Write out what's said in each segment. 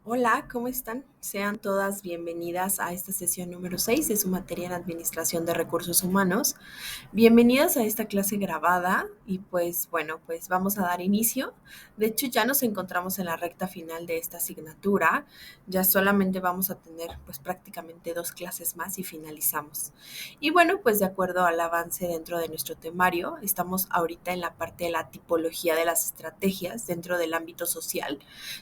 Hola, ¿cómo están? Sean todas bienvenidas a esta sesión número 6 de su materia en Administración de Recursos Humanos. Bienvenidas a esta clase grabada y pues vamos a dar inicio. De hecho, ya nos encontramos en la recta final de esta asignatura. Ya solamente vamos a tener pues prácticamente 2 clases más y finalizamos. Y bueno, pues de acuerdo al avance dentro de nuestro temario, estamos ahorita en la parte de la tipología de las estrategias dentro del ámbito social.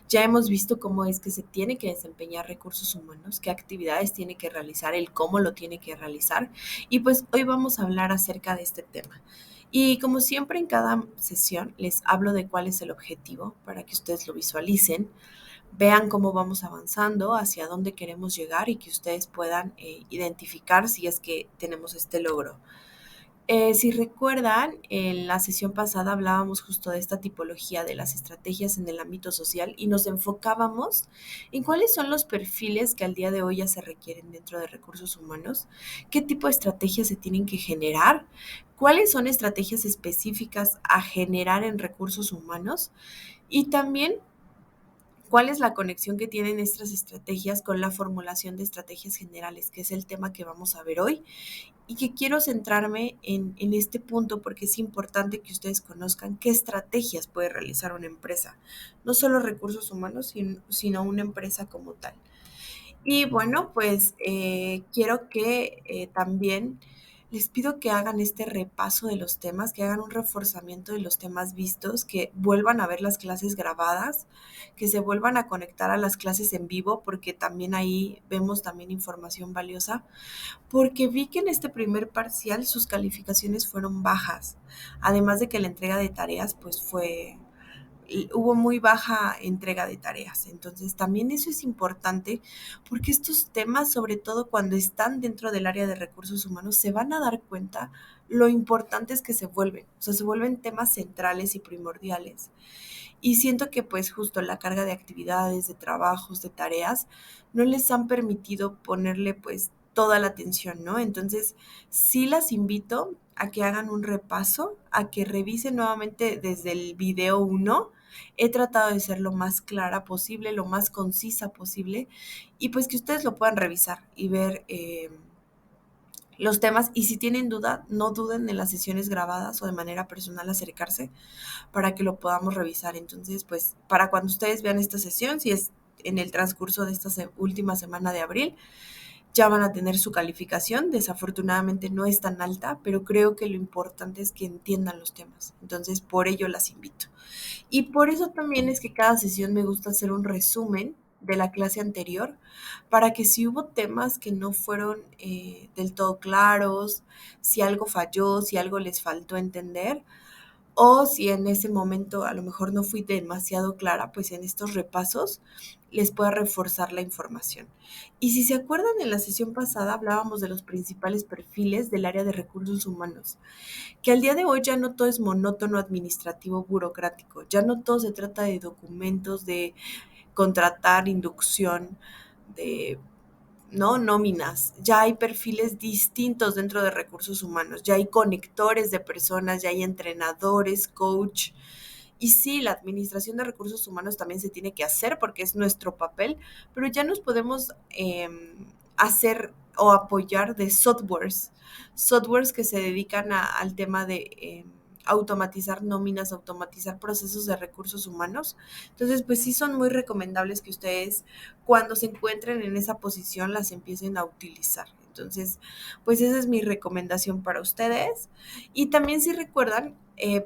Ya hemos visto cómo es que se tiene que desempeñar recursos humanos, qué actividades tiene que realizar, el cómo lo tiene que realizar. Y pues hoy vamos a hablar acerca de este tema. Y como siempre en cada sesión les hablo de cuál es el objetivo para que ustedes lo visualicen, vean cómo vamos avanzando, hacia dónde queremos llegar y que ustedes puedan identificar si es que tenemos este logro. Si recuerdan, en la sesión pasada hablábamos justo de esta tipología de las estrategias en el ámbito social y nos enfocábamos en cuáles son los perfiles que al día de hoy ya se requieren dentro de recursos humanos, qué tipo de estrategias se tienen que generar, cuáles son estrategias específicas a generar en recursos humanos y también cuál es la conexión que tienen estas estrategias con la formulación de estrategias generales, que es el tema que vamos a ver hoy y que quiero centrarme en este punto porque es importante que ustedes conozcan qué estrategias puede realizar una empresa, no solo recursos humanos, sino una empresa como tal. Y bueno, pues quiero que también les pido que hagan este repaso de los temas, que hagan un reforzamiento de los temas vistos, que vuelvan a ver las clases grabadas, que se vuelvan a conectar a las clases en vivo, porque también ahí vemos también información valiosa porque vi que en este primer parcial sus calificaciones fueron bajas, además de que la entrega de tareas pues hubo muy baja entrega de tareas. Entonces también eso es importante porque estos temas, sobre todo cuando están dentro del área de recursos humanos, se van a dar cuenta lo importantes que se vuelven, o sea, se vuelven temas centrales y primordiales. Y siento que pues justo la carga de actividades, de trabajos, de tareas, no les han permitido ponerle pues toda la atención, ¿no? Entonces, sí las invito a que hagan un repaso, a que revisen nuevamente desde el video uno. He tratado de ser lo más clara posible, lo más concisa posible, y pues que ustedes lo puedan revisar y ver los temas. Y si tienen duda, no duden en las sesiones grabadas o de manera personal acercarse para que lo podamos revisar. Entonces, pues para cuando ustedes vean esta sesión, si es en el transcurso de esta última semana de abril, ya van a tener su calificación. Desafortunadamente no es tan alta, pero creo que lo importante es que entiendan los temas. Entonces, por ello las invito. Y por eso también es que cada sesión me gusta hacer un resumen de la clase anterior para que si hubo temas que no fueron del todo claros, si algo falló, si algo les faltó entender, o si en ese momento a lo mejor no fui demasiado clara, pues en estos repasos les pueda reforzar la información. Y si se acuerdan, en la sesión pasada hablábamos de los principales perfiles del área de recursos humanos, que al día de hoy ya no todo es monótono, administrativo, burocrático, ya no todo se trata de documentos, de contratar, inducción, de ¿no? Nóminas, ya hay perfiles distintos dentro de recursos humanos, ya hay conectores de personas, ya hay entrenadores, coach. Y sí, la administración de recursos humanos también se tiene que hacer porque es nuestro papel, pero ya nos podemos hacer o apoyar de softwares que se dedican al tema de automatizar nóminas, automatizar procesos de recursos humanos. Entonces, pues sí son muy recomendables que ustedes cuando se encuentren en esa posición las empiecen a utilizar. Entonces, pues esa es mi recomendación para ustedes. Y también si recuerdan,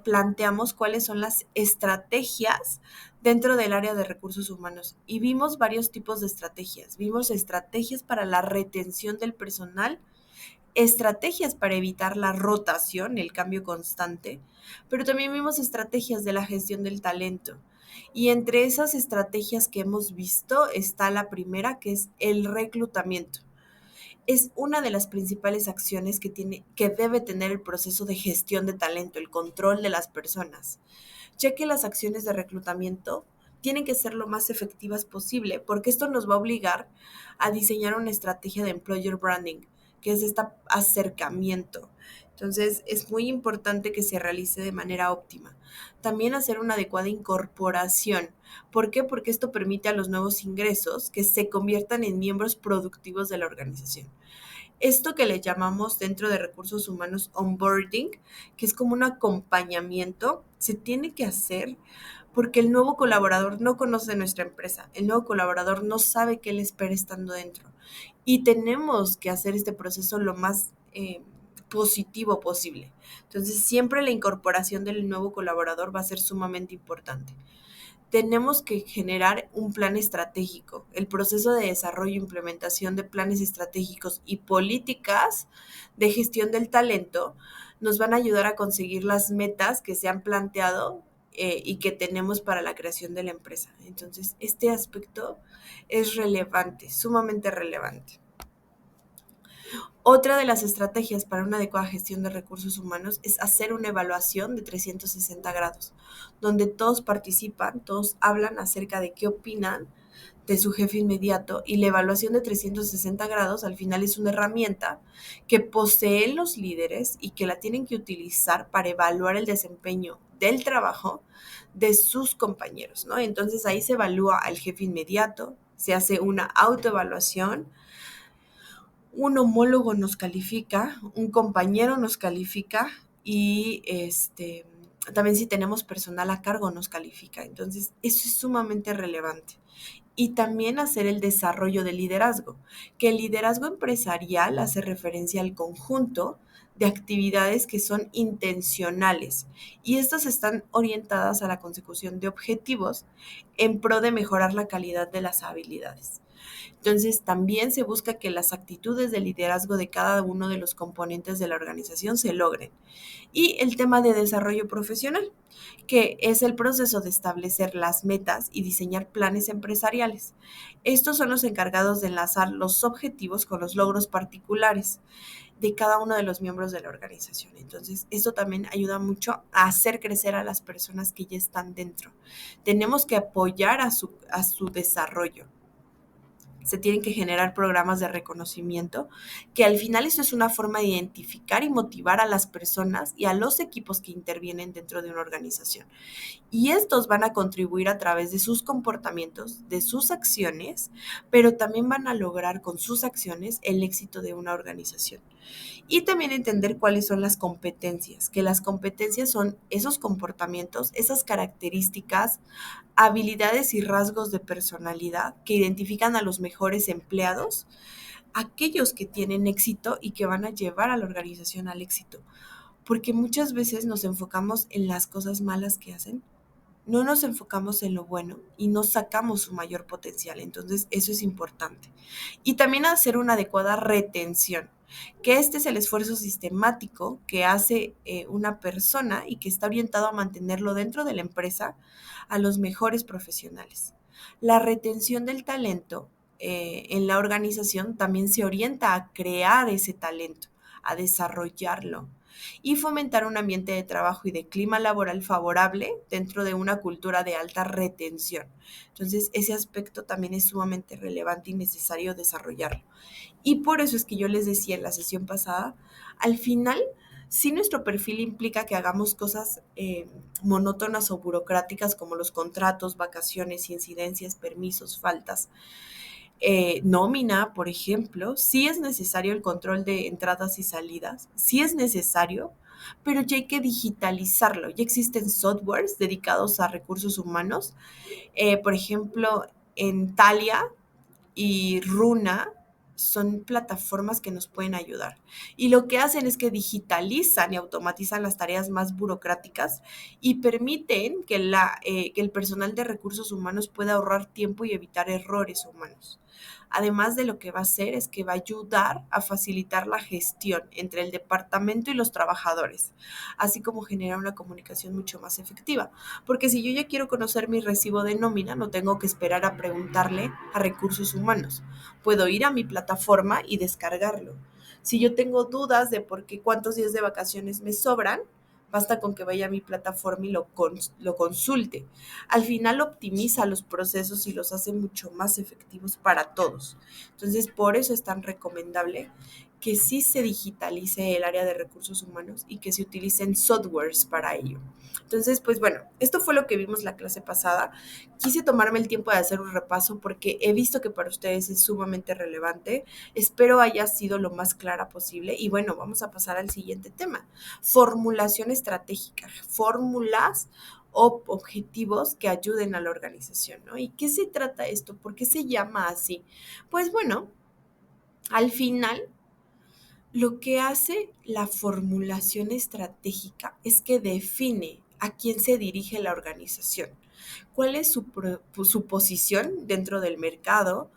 planteamos cuáles son las estrategias dentro del área de recursos humanos y vimos varios tipos de estrategias. Vimos estrategias para la retención del personal, estrategias para evitar la rotación, el cambio constante, pero también vimos estrategias de la gestión del talento. Y entre esas estrategias que hemos visto está la primera, que es el reclutamiento. Es una de las principales acciones que debe tener el proceso de gestión de talento, el control de las personas, ya que las acciones de reclutamiento tienen que ser lo más efectivas posible, porque esto nos va a obligar a diseñar una estrategia de employer branding, que es este acercamiento. Entonces, es muy importante que se realice de manera óptima. También hacer una adecuada incorporación. ¿Por qué? Porque esto permite a los nuevos ingresos que se conviertan en miembros productivos de la organización. Esto que le llamamos dentro de recursos humanos onboarding, que es como un acompañamiento, se tiene que hacer porque el nuevo colaborador no conoce nuestra empresa, el nuevo colaborador no sabe qué le espera estando dentro y tenemos que hacer este proceso lo más positivo posible. Entonces, siempre la incorporación del nuevo colaborador va a ser sumamente importante. Tenemos que generar un plan estratégico. El proceso de desarrollo e implementación de planes estratégicos y políticas de gestión del talento nos van a ayudar a conseguir las metas que se han planteado y que tenemos para la creación de la empresa. Entonces, este aspecto es relevante, sumamente relevante. Otra de las estrategias para una adecuada gestión de recursos humanos es hacer una evaluación de 360 grados, donde todos participan, todos hablan acerca de qué opinan de su jefe inmediato y la evaluación de 360 grados al final es una herramienta que poseen los líderes y que la tienen que utilizar para evaluar el desempeño del trabajo de sus compañeros, ¿no? Entonces ahí se evalúa al jefe inmediato, se hace una autoevaluación, un homólogo nos califica, un compañero nos califica y también si tenemos personal a cargo nos califica. Entonces, eso es sumamente relevante. Y también hacer el desarrollo del liderazgo, que el liderazgo empresarial hace referencia al conjunto de actividades que son intencionales y estas están orientadas a la consecución de objetivos en pro de mejorar la calidad de las habilidades. Entonces, también se busca que las actitudes de liderazgo de cada uno de los componentes de la organización se logren. Y el tema de desarrollo profesional, que es el proceso de establecer las metas y diseñar planes empresariales. Estos son los encargados de enlazar los objetivos con los logros particulares de cada uno de los miembros de la organización. Entonces, esto también ayuda mucho a hacer crecer a las personas que ya están dentro. Tenemos que apoyar a su desarrollo. Se tienen que generar programas de reconocimiento, que al final eso es una forma de identificar y motivar a las personas y a los equipos que intervienen dentro de una organización. Y estos van a contribuir a través de sus comportamientos, de sus acciones, pero también van a lograr con sus acciones el éxito de una organización. Y también entender cuáles son las competencias, que las competencias son esos comportamientos, esas características, habilidades y rasgos de personalidad que identifican a los mejores empleados, aquellos que tienen éxito y que van a llevar a la organización al éxito. Porque muchas veces nos enfocamos en las cosas malas que hacen, no nos enfocamos en lo bueno y no sacamos su mayor potencial. Entonces, eso es importante. Y también hacer una adecuada retención, que este es el esfuerzo sistemático que hace una persona y que está orientado a mantenerlo dentro de la empresa a los mejores profesionales. La retención del talento en la organización también se orienta a crear ese talento, a desarrollarlo y fomentar un ambiente de trabajo y de clima laboral favorable dentro de una cultura de alta retención. Entonces, ese aspecto también es sumamente relevante y necesario desarrollarlo. Y por eso es que yo les decía en la sesión pasada, al final, si nuestro perfil implica que hagamos cosas monótonas o burocráticas como los contratos, vacaciones, incidencias, permisos, faltas, nómina, por ejemplo, sí es necesario el control de entradas y salidas, sí es necesario, pero ya hay que digitalizarlo. Ya existen softwares dedicados a recursos humanos, por ejemplo, en Talia y Runa son plataformas que nos pueden ayudar. Y lo que hacen es que digitalizan y automatizan las tareas más burocráticas y permiten que el personal de recursos humanos pueda ahorrar tiempo y evitar errores humanos. Además de lo que va a hacer es que va a ayudar a facilitar la gestión entre el departamento y los trabajadores, así como generar una comunicación mucho más efectiva. Porque si yo ya quiero conocer mi recibo de nómina, no tengo que esperar a preguntarle a recursos humanos. Puedo ir a mi plataforma y descargarlo. Si yo tengo dudas de por qué cuántos días de vacaciones me sobran, basta con que vaya a mi plataforma y lo consulte. Al final optimiza los procesos y los hace mucho más efectivos para todos. Entonces, por eso es tan recomendable que sí se digitalice el área de recursos humanos y que se utilicen softwares para ello. Entonces, pues bueno, esto fue lo que vimos la clase pasada. Quise tomarme el tiempo de hacer un repaso porque he visto que para ustedes es sumamente relevante. Espero haya sido lo más clara posible. Y bueno, vamos a pasar al siguiente tema. Formulación estratégica. Fórmulas o objetivos que ayuden a la organización, ¿no? ¿Y qué se trata esto? ¿Por qué se llama así? Pues bueno, al final lo que hace la formulación estratégica es que define a quién se dirige la organización, cuál es su posición dentro del mercado,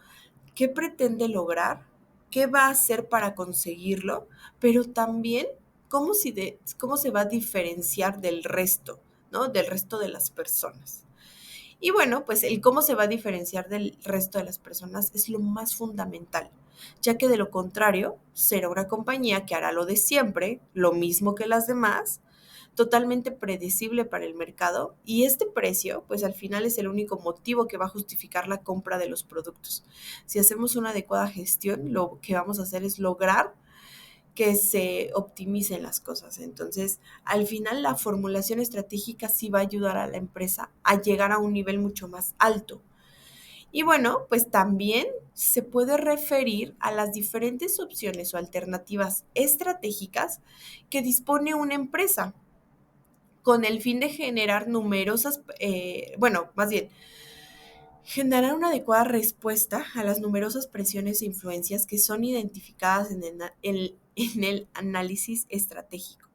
qué pretende lograr, qué va a hacer para conseguirlo, pero también cómo se va a diferenciar del resto, ¿no? Del resto de las personas. Y bueno, pues el cómo se va a diferenciar del resto de las personas es lo más fundamental, ya que de lo contrario será una compañía que hará lo de siempre, lo mismo que las demás, totalmente predecible para el mercado y este precio, pues al final es el único motivo que va a justificar la compra de los productos. Si hacemos una adecuada gestión, lo que vamos a hacer es lograr que se optimicen las cosas. Entonces, al final, la formulación estratégica sí va a ayudar a la empresa a llegar a un nivel mucho más alto. Y bueno, pues también se puede referir a las diferentes opciones o alternativas estratégicas que dispone una empresa con el fin de generar numerosas, más bien, generar una adecuada respuesta a las numerosas presiones e influencias que son identificadas en el análisis estratégico.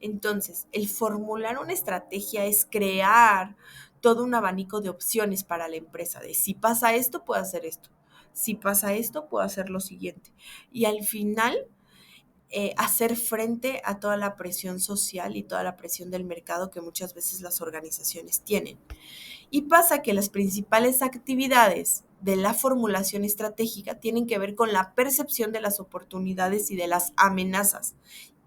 Entonces, el formular una estrategia es crear todo un abanico de opciones para la empresa, de si pasa esto, puedo hacer esto, si pasa esto, puedo hacer lo siguiente. Y al final, hacer frente a toda la presión social y toda la presión del mercado que muchas veces las organizaciones tienen. Y pasa que las principales actividades de la formulación estratégica tienen que ver con la percepción de las oportunidades y de las amenazas,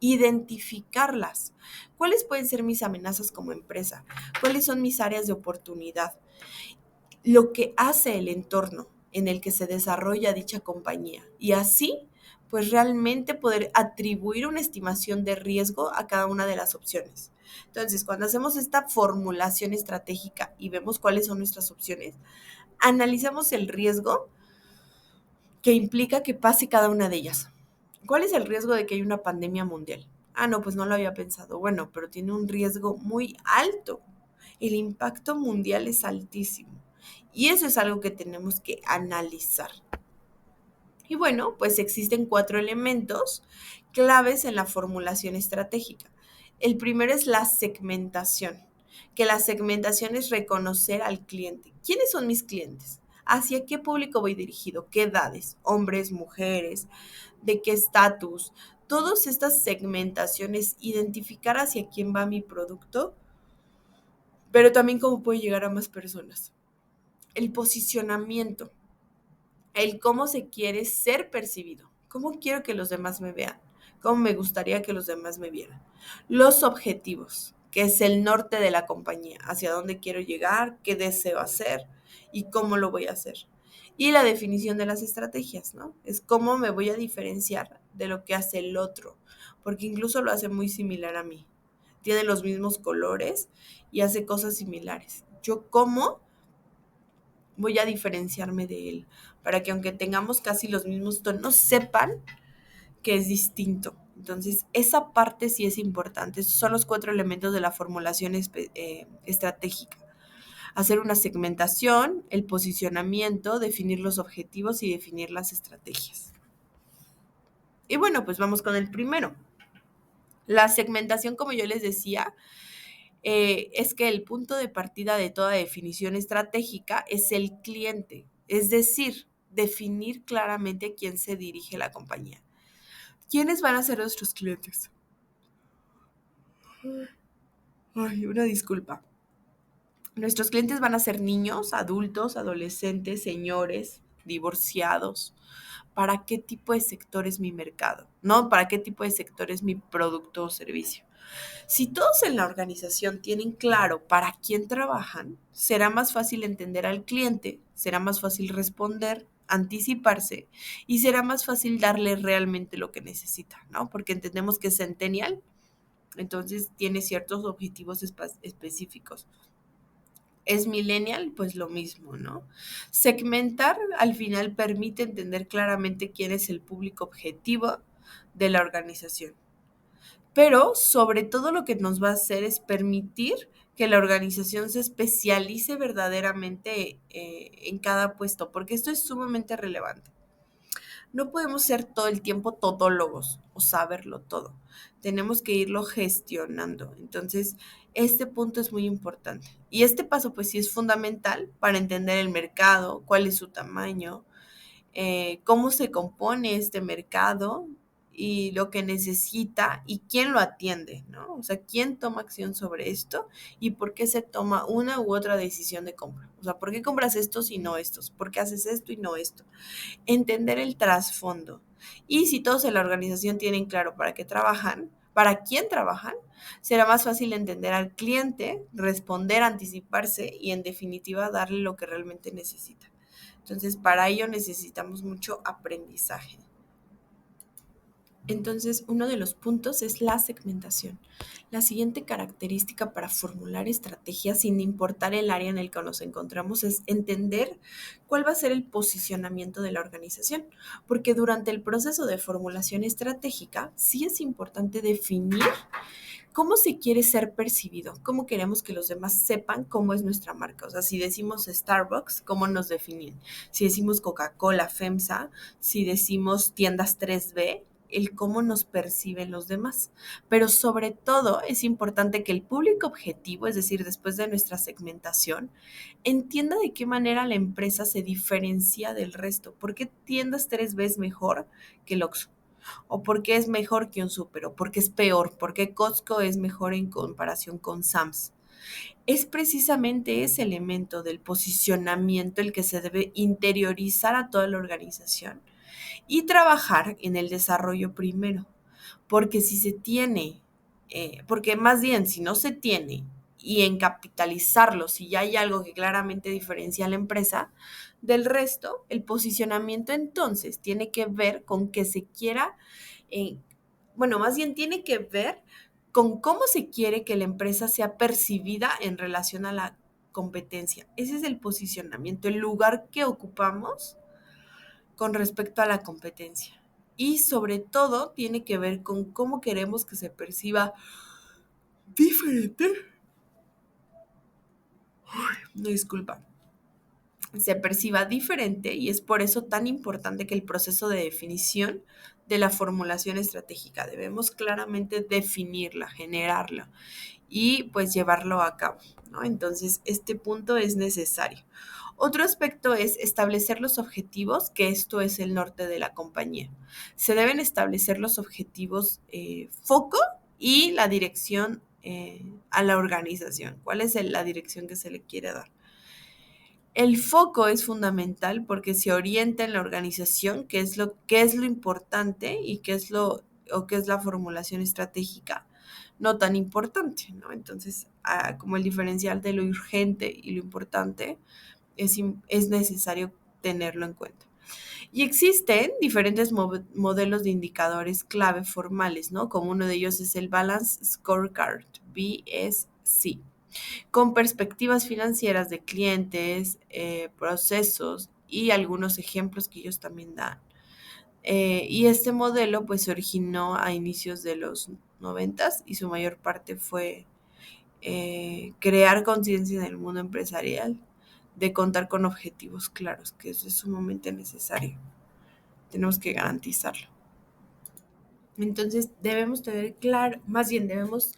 identificarlas. ¿Cuáles pueden ser mis amenazas como empresa? ¿Cuáles son mis áreas de oportunidad? Lo que hace el entorno en el que se desarrolla dicha compañía. Y así, pues realmente poder atribuir una estimación de riesgo a cada una de las opciones. Entonces, cuando hacemos esta formulación estratégica y vemos cuáles son nuestras opciones, analizamos el riesgo que implica que pase cada una de ellas. ¿Cuál es el riesgo de que haya una pandemia mundial? Ah, no, pues no lo había pensado. Bueno, pero tiene un riesgo muy alto. El impacto mundial es altísimo. Y eso es algo que tenemos que analizar. Y bueno, pues existen 4 elementos claves en la formulación estratégica. El primero es la segmentación, que la segmentación es reconocer al cliente. ¿Quiénes son mis clientes? ¿Hacia qué público voy dirigido? ¿Qué edades? ¿Hombres, mujeres? ¿De qué estatus? Todas estas segmentaciones, identificar hacia quién va mi producto, pero también cómo puede llegar a más personas. El posicionamiento, el cómo se quiere ser percibido, cómo quiero que los demás me vean, cómo me gustaría que los demás me vieran. Los objetivos, que es el norte de la compañía, hacia dónde quiero llegar, qué deseo hacer y cómo lo voy a hacer. Y la definición de las estrategias, ¿no? Es cómo me voy a diferenciar de lo que hace el otro, porque incluso lo hace muy similar a mí. Tiene los mismos colores y hace cosas similares. Yo cómo voy a diferenciarme de él, para que aunque tengamos casi los mismos tonos, sepan que es distinto. Entonces, esa parte sí es importante. Estos son los 4 elementos de la formulación estratégica. Hacer una segmentación, el posicionamiento, definir los objetivos y definir las estrategias. Y bueno, pues vamos con el primero. La segmentación, como yo les decía, es que el punto de partida de toda definición estratégica es el cliente, es decir, definir claramente a quién se dirige la compañía. ¿Quiénes van a ser nuestros clientes? Ay, una disculpa. Nuestros clientes van a ser niños, adultos, adolescentes, señores, divorciados. ¿Para qué tipo de sector es mi mercado? ¿No? ¿Para qué tipo de sector es mi producto o servicio? Si todos en la organización tienen claro para quién trabajan, será más fácil entender al cliente, será más fácil responder, anticiparse y será más fácil darle realmente lo que necesita, ¿no? Porque entendemos que es centennial, entonces tiene ciertos objetivos específicos. Es millennial, pues lo mismo, ¿no? Segmentar al final permite entender claramente quién es el público objetivo de la organización. Pero sobre todo lo que nos va a hacer es permitir que la organización se especialice verdaderamente en cada puesto, porque esto es sumamente relevante. No podemos ser todo el tiempo todólogos o saberlo todo. Tenemos que irlo gestionando. Entonces, este punto es muy importante. Y este paso, pues sí es fundamental para entender el mercado, cuál es su tamaño, cómo se compone este mercado y lo que necesita y quién lo atiende, ¿no? O sea, quién toma acción sobre esto y por qué se toma una u otra decisión de compra. O sea, ¿por qué compras estos y no estos? ¿Por qué haces esto y no esto? Entender el trasfondo. Y si todos en la organización tienen claro para qué trabajan, para quién trabajan, será más fácil entender al cliente, responder, anticiparse y en definitiva darle lo que realmente necesita. Entonces, para ello necesitamos mucho aprendizaje. Entonces, uno de los puntos es la segmentación. La siguiente característica para formular estrategias sin importar el área en el que nos encontramos es entender cuál va a ser el posicionamiento de la organización, porque durante el proceso de formulación estratégica sí es importante definir cómo se quiere ser percibido, cómo queremos que los demás sepan cómo es nuestra marca. O sea, si decimos Starbucks, ¿cómo nos definen? Si decimos Coca-Cola, FEMSA, si decimos tiendas 3B, el cómo nos perciben los demás. Pero sobre todo es importante que el público objetivo, es decir, después de nuestra segmentación, entienda de qué manera la empresa se diferencia del resto. ¿Por qué tiendas 3B es mejor que el Oxxo? ¿O por qué es mejor que un súper? ¿O por qué es peor? ¿Por qué Costco es mejor en comparación con Sam's? Es precisamente ese elemento del posicionamiento el que se debe interiorizar a toda la organización y trabajar en el desarrollo primero, porque si se tiene, porque más bien si no se tiene y en capitalizarlo, si ya hay algo que claramente diferencia a la empresa del resto, el posicionamiento entonces tiene que ver con que se quiera, eh, bueno, más bien tiene que ver con cómo se quiere que la empresa sea percibida en relación a la competencia. Ese es el posicionamiento, el lugar que ocupamos con respecto a la competencia. Y sobre todo tiene que ver con cómo queremos que se perciba diferente. No, disculpa. Se perciba diferente y es por eso tan importante que el proceso de definición de la formulación estratégica debemos claramente definirla, generarla y pues llevarlo a cabo, ¿no? Entonces, este punto es necesario. Otro aspecto es establecer los objetivos, que esto es el norte de la compañía. Se deben establecer los objetivos foco y la dirección a la organización. ¿Cuál es la dirección que se le quiere dar? El foco es fundamental porque se orienta en la organización, qué es lo importante y qué es o qué es la formulación estratégica no tan importante, ¿no? Entonces, como el diferencial de lo urgente y lo importante, es necesario tenerlo en cuenta. Y existen diferentes modelos de indicadores clave formales, ¿no? Como uno de ellos es el Balance Scorecard, BSC, con perspectivas financieras de clientes, procesos y algunos ejemplos que ellos también dan. Y este modelo pues se originó a inicios de los 90 y su mayor parte fue crear conciencia en el mundo empresarial de contar con objetivos claros, que eso es sumamente necesario. Tenemos que garantizarlo. Entonces debemos tener claro, más bien debemos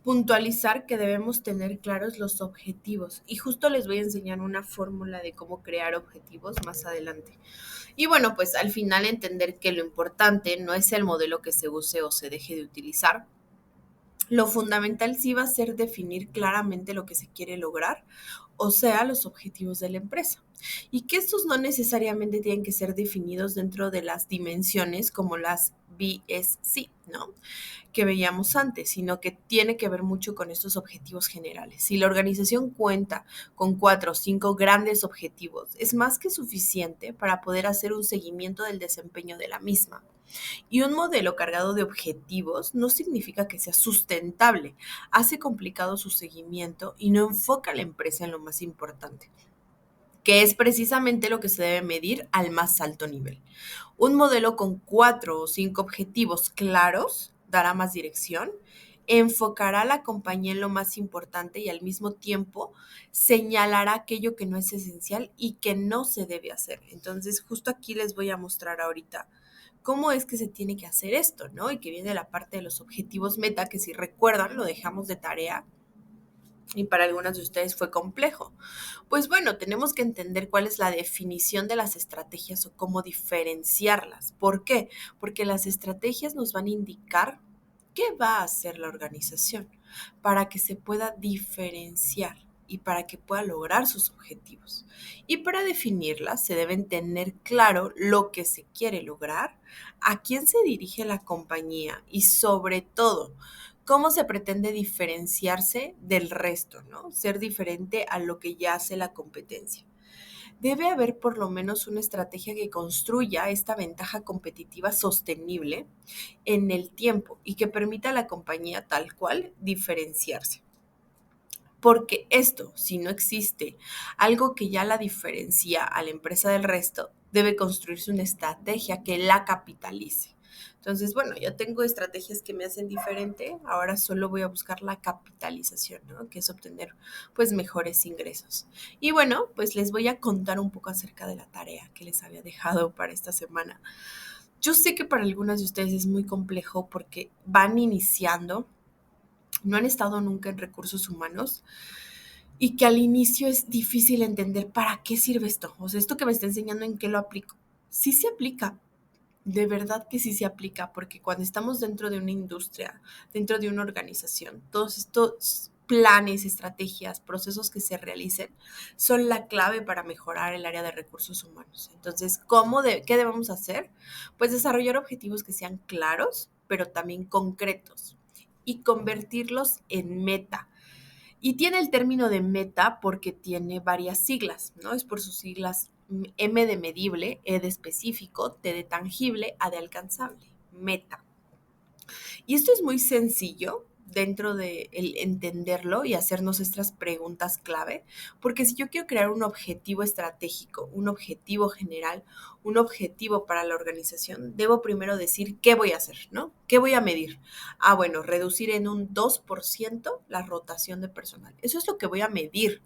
puntualizar que debemos tener claros los objetivos. Y justo les voy a enseñar una fórmula de cómo crear objetivos más adelante. Y bueno, pues al final entender que lo importante no es el modelo que se use o se deje de utilizar. Lo fundamental sí va a ser definir claramente lo que se quiere lograr, o sea, los objetivos de la empresa. Y que estos no necesariamente tienen que ser definidos dentro de las dimensiones como las BSC, ¿no? Que veíamos antes, sino que tiene que ver mucho con estos objetivos generales. Si la organización cuenta con 4 o 5 grandes objetivos, es más que suficiente para poder hacer un seguimiento del desempeño de la misma. Y un modelo cargado de objetivos no significa que sea sustentable, hace complicado su seguimiento y no enfoca a la empresa en lo más importante, que es precisamente lo que se debe medir al más alto nivel. Un modelo con 4 o 5 objetivos claros dará más dirección, enfocará a la compañía en lo más importante y al mismo tiempo señalará aquello que no es esencial y que no se debe hacer. Entonces, justo aquí les voy a mostrar ahorita cómo es que se tiene que hacer esto, ¿no? Y que viene la parte de los objetivos meta, que si recuerdan, lo dejamos de tarea y para algunas de ustedes fue complejo. Pues bueno, tenemos que entender cuál es la definición de las estrategias o cómo diferenciarlas. ¿Por qué? Porque las estrategias nos van a indicar qué va a hacer la organización para que se pueda diferenciar y para que pueda lograr sus objetivos. Y para definirlas se deben tener claro lo que se quiere lograr, a quién se dirige la compañía y sobre todo cómo se pretende diferenciarse del resto, ¿no? Ser diferente a lo que ya hace la competencia. Debe haber por lo menos una estrategia que construya esta ventaja competitiva sostenible en el tiempo y que permita a la compañía tal cual diferenciarse. Porque esto, si no existe algo que ya la diferencia a la empresa del resto, debe construirse una estrategia que la capitalice. Entonces, bueno, ya tengo estrategias que me hacen diferente, ahora solo voy a buscar la capitalización, ¿no? Que es obtener pues mejores ingresos. Y bueno, pues les voy a contar un poco acerca de la tarea que les había dejado para esta semana. Yo sé que para algunas de ustedes es muy complejo porque van iniciando, no han estado nunca en recursos humanos y que al inicio es difícil entender para qué sirve esto. O sea, esto que me está enseñando, ¿en qué lo aplico? Sí se aplica, de verdad que sí se aplica, porque cuando estamos dentro de una industria, dentro de una organización, todos estos planes, estrategias, procesos que se realicen son la clave para mejorar el área de recursos humanos. Entonces, ¿qué debemos hacer? Pues desarrollar objetivos que sean claros, pero también concretos y convertirlos en meta. Y tiene el término de meta porque tiene varias siglas, ¿no? Es por sus siglas M de medible, E de específico, T de tangible, A de alcanzable, meta. Y esto es muy sencillo dentro de el entenderlo y hacernos estas preguntas clave, porque si yo quiero crear un objetivo estratégico, un objetivo general, un objetivo para la organización, debo primero decir qué voy a hacer, ¿no? ¿Qué voy a medir? Ah, bueno, reducir en un 2% la rotación de personal. Eso es lo que voy a medir,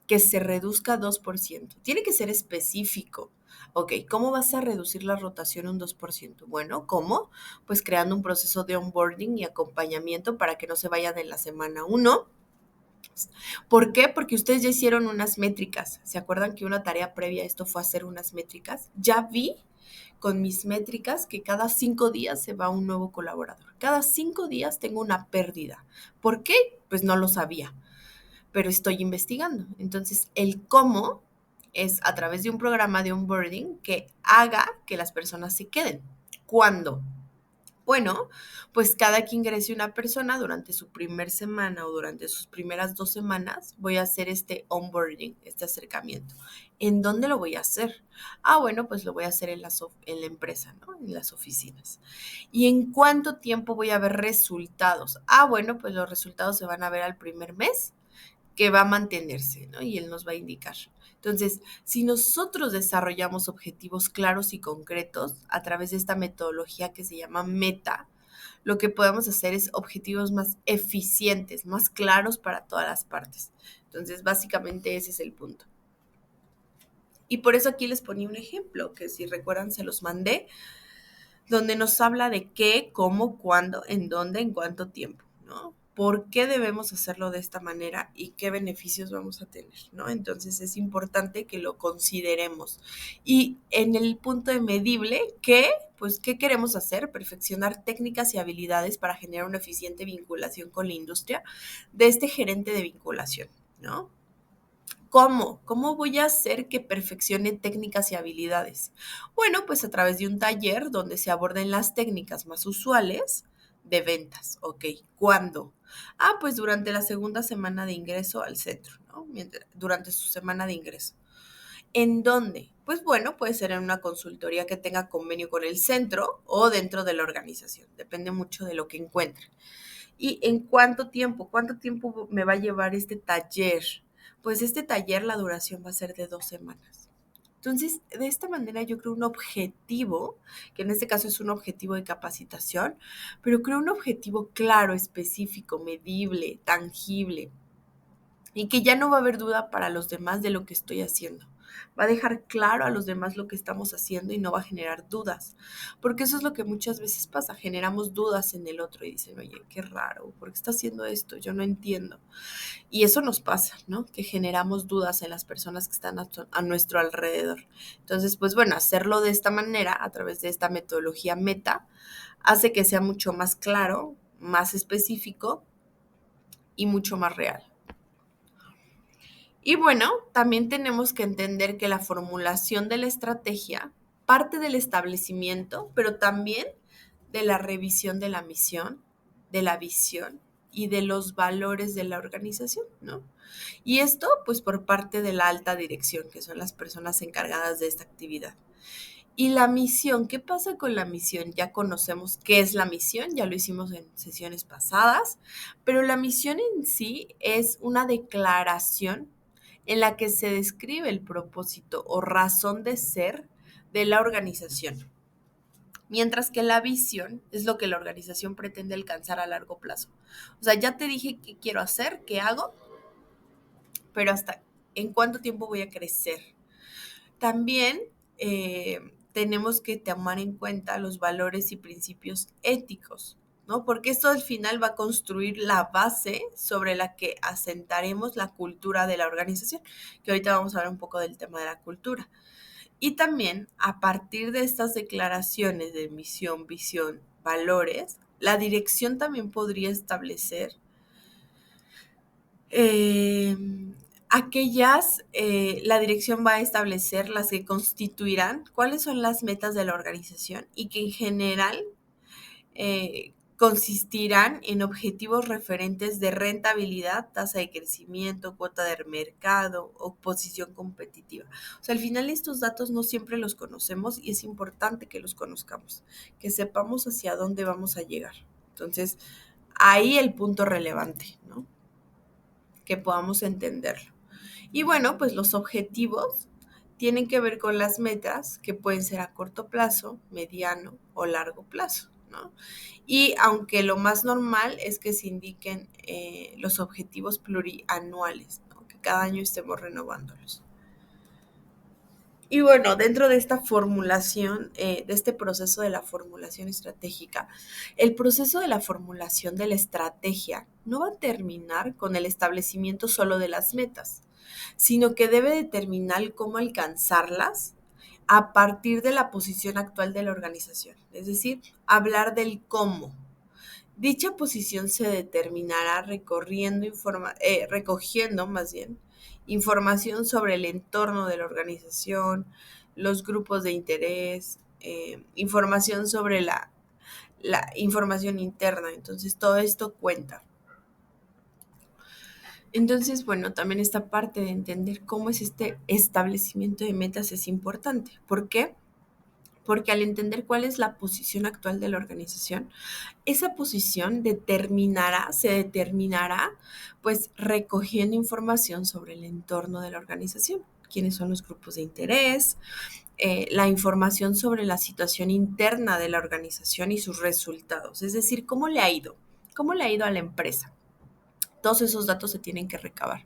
que se reduzca 2%. Tiene que ser específico. Ok, ¿cómo vas a reducir la rotación un 2%? Bueno, ¿cómo? Pues creando un proceso de onboarding y acompañamiento para que no se vayan en la semana 1. ¿Por qué? Porque ustedes ya hicieron unas métricas. ¿Se acuerdan que una tarea previa a esto fue hacer unas métricas? Ya vi con mis métricas que cada 5 días se va un nuevo colaborador. Cada 5 días tengo una pérdida. ¿Por qué? Pues no lo sabía, pero estoy investigando. Entonces, el cómo es a través de un programa de onboarding que haga que las personas se queden. ¿Cuándo? Bueno, pues cada que ingrese una persona durante su primer semana o durante sus primeras 2 semanas, voy a hacer este onboarding, este acercamiento. ¿En dónde lo voy a hacer? Ah, bueno, pues lo voy a hacer en la empresa, ¿no? En las oficinas. ¿Y en cuánto tiempo voy a ver resultados? Ah, bueno, pues los resultados se van a ver al primer mes, que va a mantenerse, ¿no? Y él nos va a indicar. Entonces, si nosotros desarrollamos objetivos claros y concretos a través de esta metodología que se llama meta, lo que podemos hacer es objetivos más eficientes, más claros para todas las partes. Entonces, básicamente ese es el punto. Y por eso aquí les ponía un ejemplo, que si recuerdan se los mandé, donde nos habla de qué, cómo, cuándo, en dónde, en cuánto tiempo, ¿no? ¿Por qué debemos hacerlo de esta manera y qué beneficios vamos a tener, ¿no? Entonces es importante que lo consideremos. Y en el punto de medible, ¿qué? Pues, ¿qué queremos hacer? Perfeccionar técnicas y habilidades para generar una eficiente vinculación con la industria de este gerente de vinculación, ¿no? ¿Cómo? ¿Cómo voy a hacer que perfeccione técnicas y habilidades? Bueno, pues a través de un taller donde se aborden las técnicas más usuales de ventas. Ok, ¿cuándo? Pues durante la segunda semana de ingreso al centro, ¿no? Durante su semana de ingreso. ¿En dónde? Pues bueno, puede ser en una consultoría que tenga convenio con el centro o dentro de la organización. Depende mucho de lo que encuentre. ¿Y en cuánto tiempo? ¿Cuánto tiempo me va a llevar este taller? Pues este taller, la duración va a ser de 2 semanas. Entonces, de esta manera yo creo un objetivo, que en este caso es un objetivo de capacitación, pero creo un objetivo claro, específico, medible, tangible, y que ya no va a haber duda para los demás de lo que estoy haciendo. Va a dejar claro a los demás lo que estamos haciendo y no va a generar dudas, porque eso es lo que muchas veces pasa, generamos dudas en el otro y dicen, oye, qué raro, ¿por qué está haciendo esto? Yo no entiendo. Y eso nos pasa, ¿no? Que generamos dudas en las personas que están a nuestro alrededor. Entonces, pues bueno, hacerlo de esta manera, a través de esta metodología meta, hace que sea mucho más claro, más específico y mucho más real. Y bueno, también tenemos que entender que la formulación de la estrategia parte del establecimiento, pero también de la revisión de la misión, de la visión y de los valores de la organización, ¿no? Y esto, pues, por parte de la alta dirección, que son las personas encargadas de esta actividad. Y la misión, ¿qué pasa con la misión? Ya conocemos qué es la misión, ya lo hicimos en sesiones pasadas, pero la misión en sí es una declaración en la que se describe el propósito o razón de ser de la organización, mientras que la visión es lo que la organización pretende alcanzar a largo plazo. O sea, ya te dije qué quiero hacer, qué hago, pero hasta en cuánto tiempo voy a crecer. También tenemos que tomar en cuenta los valores y principios éticos, ¿no? Porque esto al final va a construir la base sobre la que asentaremos la cultura de la organización, que ahorita vamos a hablar un poco del tema de la cultura. Y también a partir de estas declaraciones de misión, visión, valores, la dirección también podría establecer eh, la dirección va a establecer las que constituirán cuáles son las metas de la organización y que en general consistirán en objetivos referentes de rentabilidad, tasa de crecimiento, cuota de mercado o posición competitiva. O sea, al final estos datos no siempre los conocemos y es importante que los conozcamos, que sepamos hacia dónde vamos a llegar. Entonces, ahí el punto relevante, ¿no? Que podamos entenderlo. Y bueno, pues los objetivos tienen que ver con las metas que pueden ser a corto plazo, mediano o largo plazo, ¿no? Y aunque lo más normal es que se indiquen los objetivos plurianuales, ¿no? Que cada año estemos renovándolos. Y bueno, dentro de esta formulación, de este proceso de la formulación estratégica, el proceso de la formulación de la estrategia no va a terminar con el establecimiento solo de las metas, sino que debe determinar cómo alcanzarlas a partir de la posición actual de la organización, es decir, hablar del cómo. Dicha posición se determinará recogiendo más bien información sobre el entorno de la organización, los grupos de interés, información sobre la información interna. Entonces, todo esto cuenta. Entonces, bueno, también esta parte de entender cómo es este establecimiento de metas es importante. ¿Por qué? Porque al entender cuál es la posición actual de la organización, esa posición se determinará, pues recogiendo información sobre el entorno de la organización, quiénes son los grupos de interés, la información sobre la situación interna de la organización y sus resultados, es decir, cómo le ha ido a la empresa. Todos esos datos se tienen que recabar.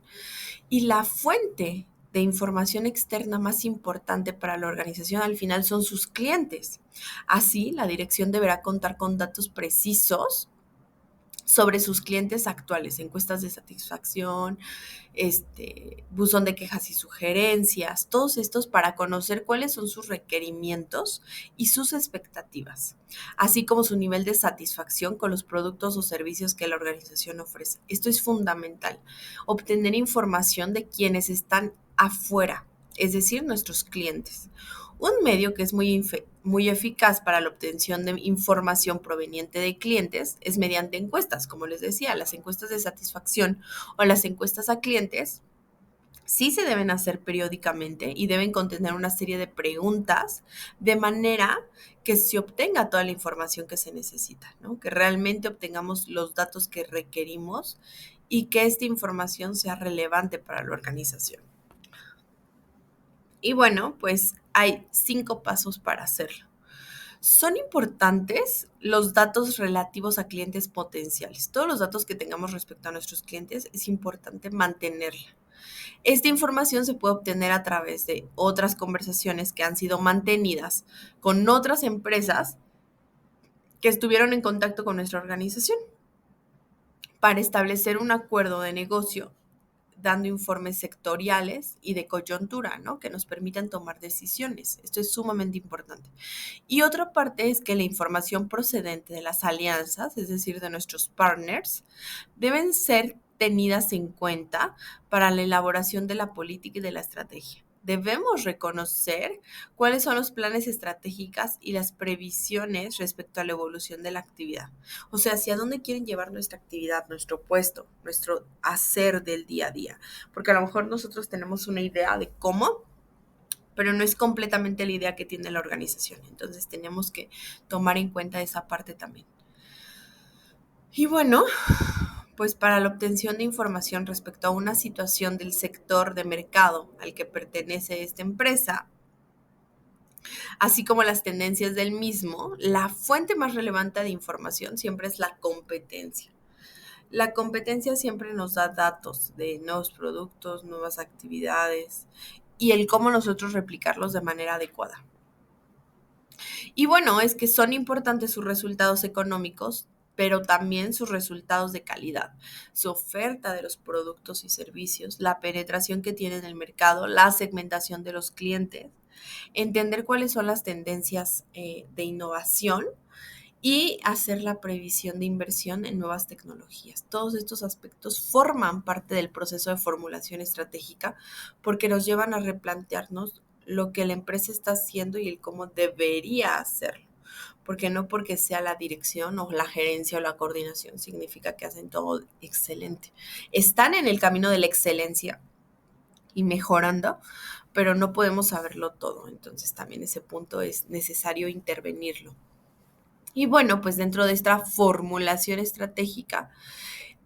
Y la fuente de información externa más importante para la organización al final son sus clientes. Así, la dirección deberá contar con datos precisos sobre sus clientes actuales, encuestas de satisfacción, buzón de quejas y sugerencias, todos estos para conocer cuáles son sus requerimientos y sus expectativas, así como su nivel de satisfacción con los productos o servicios que la organización ofrece. Esto es fundamental, obtener información de quienes están afuera, es decir, nuestros clientes. Un medio que es muy eficaz para la obtención de información proveniente de clientes es mediante encuestas, como les decía, las encuestas de satisfacción o las encuestas a clientes sí se deben hacer periódicamente y deben contener una serie de preguntas de manera que se obtenga toda la información que se necesita, ¿no? Que realmente obtengamos los datos que requerimos y que esta información sea relevante para la organización. Y bueno, pues hay 5 pasos para hacerlo. Son importantes los datos relativos a clientes potenciales. Todos los datos que tengamos respecto a nuestros clientes es importante mantenerla. Esta información se puede obtener a través de otras conversaciones que han sido mantenidas con otras empresas que estuvieron en contacto con nuestra organización para establecer un acuerdo de negocio dando informes sectoriales y de coyuntura, ¿no? Que nos permitan tomar decisiones. Esto es sumamente importante. Y otra parte es que la información procedente de las alianzas, es decir, de nuestros partners, deben ser tenidas en cuenta para la elaboración de la política y de la estrategia. Debemos reconocer cuáles son los planes estratégicos y las previsiones respecto a la evolución de la actividad. O sea, hacia dónde quieren llevar nuestra actividad, nuestro puesto, nuestro hacer del día a día. Porque a lo mejor nosotros tenemos una idea de cómo, pero no es completamente la idea que tiene la organización. Entonces tenemos que tomar en cuenta esa parte también. Y bueno, pues para la obtención de información respecto a una situación del sector de mercado al que pertenece esta empresa, así como las tendencias del mismo, la fuente más relevante de información siempre es la competencia. La competencia siempre nos da datos de nuevos productos, nuevas actividades y el cómo nosotros replicarlos de manera adecuada. Y bueno, es que son importantes sus resultados económicos, pero también sus resultados de calidad, su oferta de los productos y servicios, la penetración que tiene en el mercado, la segmentación de los clientes, entender cuáles son las tendencias de innovación y hacer la previsión de inversión en nuevas tecnologías. Todos estos aspectos forman parte del proceso de formulación estratégica porque nos llevan a replantearnos lo que la empresa está haciendo y el cómo debería hacerlo. Porque no porque sea la dirección o la gerencia o la coordinación significa que hacen todo excelente. Están en el camino de la excelencia y mejorando, pero no podemos saberlo todo. Entonces también ese punto es necesario intervenirlo. Y bueno, pues dentro de esta formulación estratégica,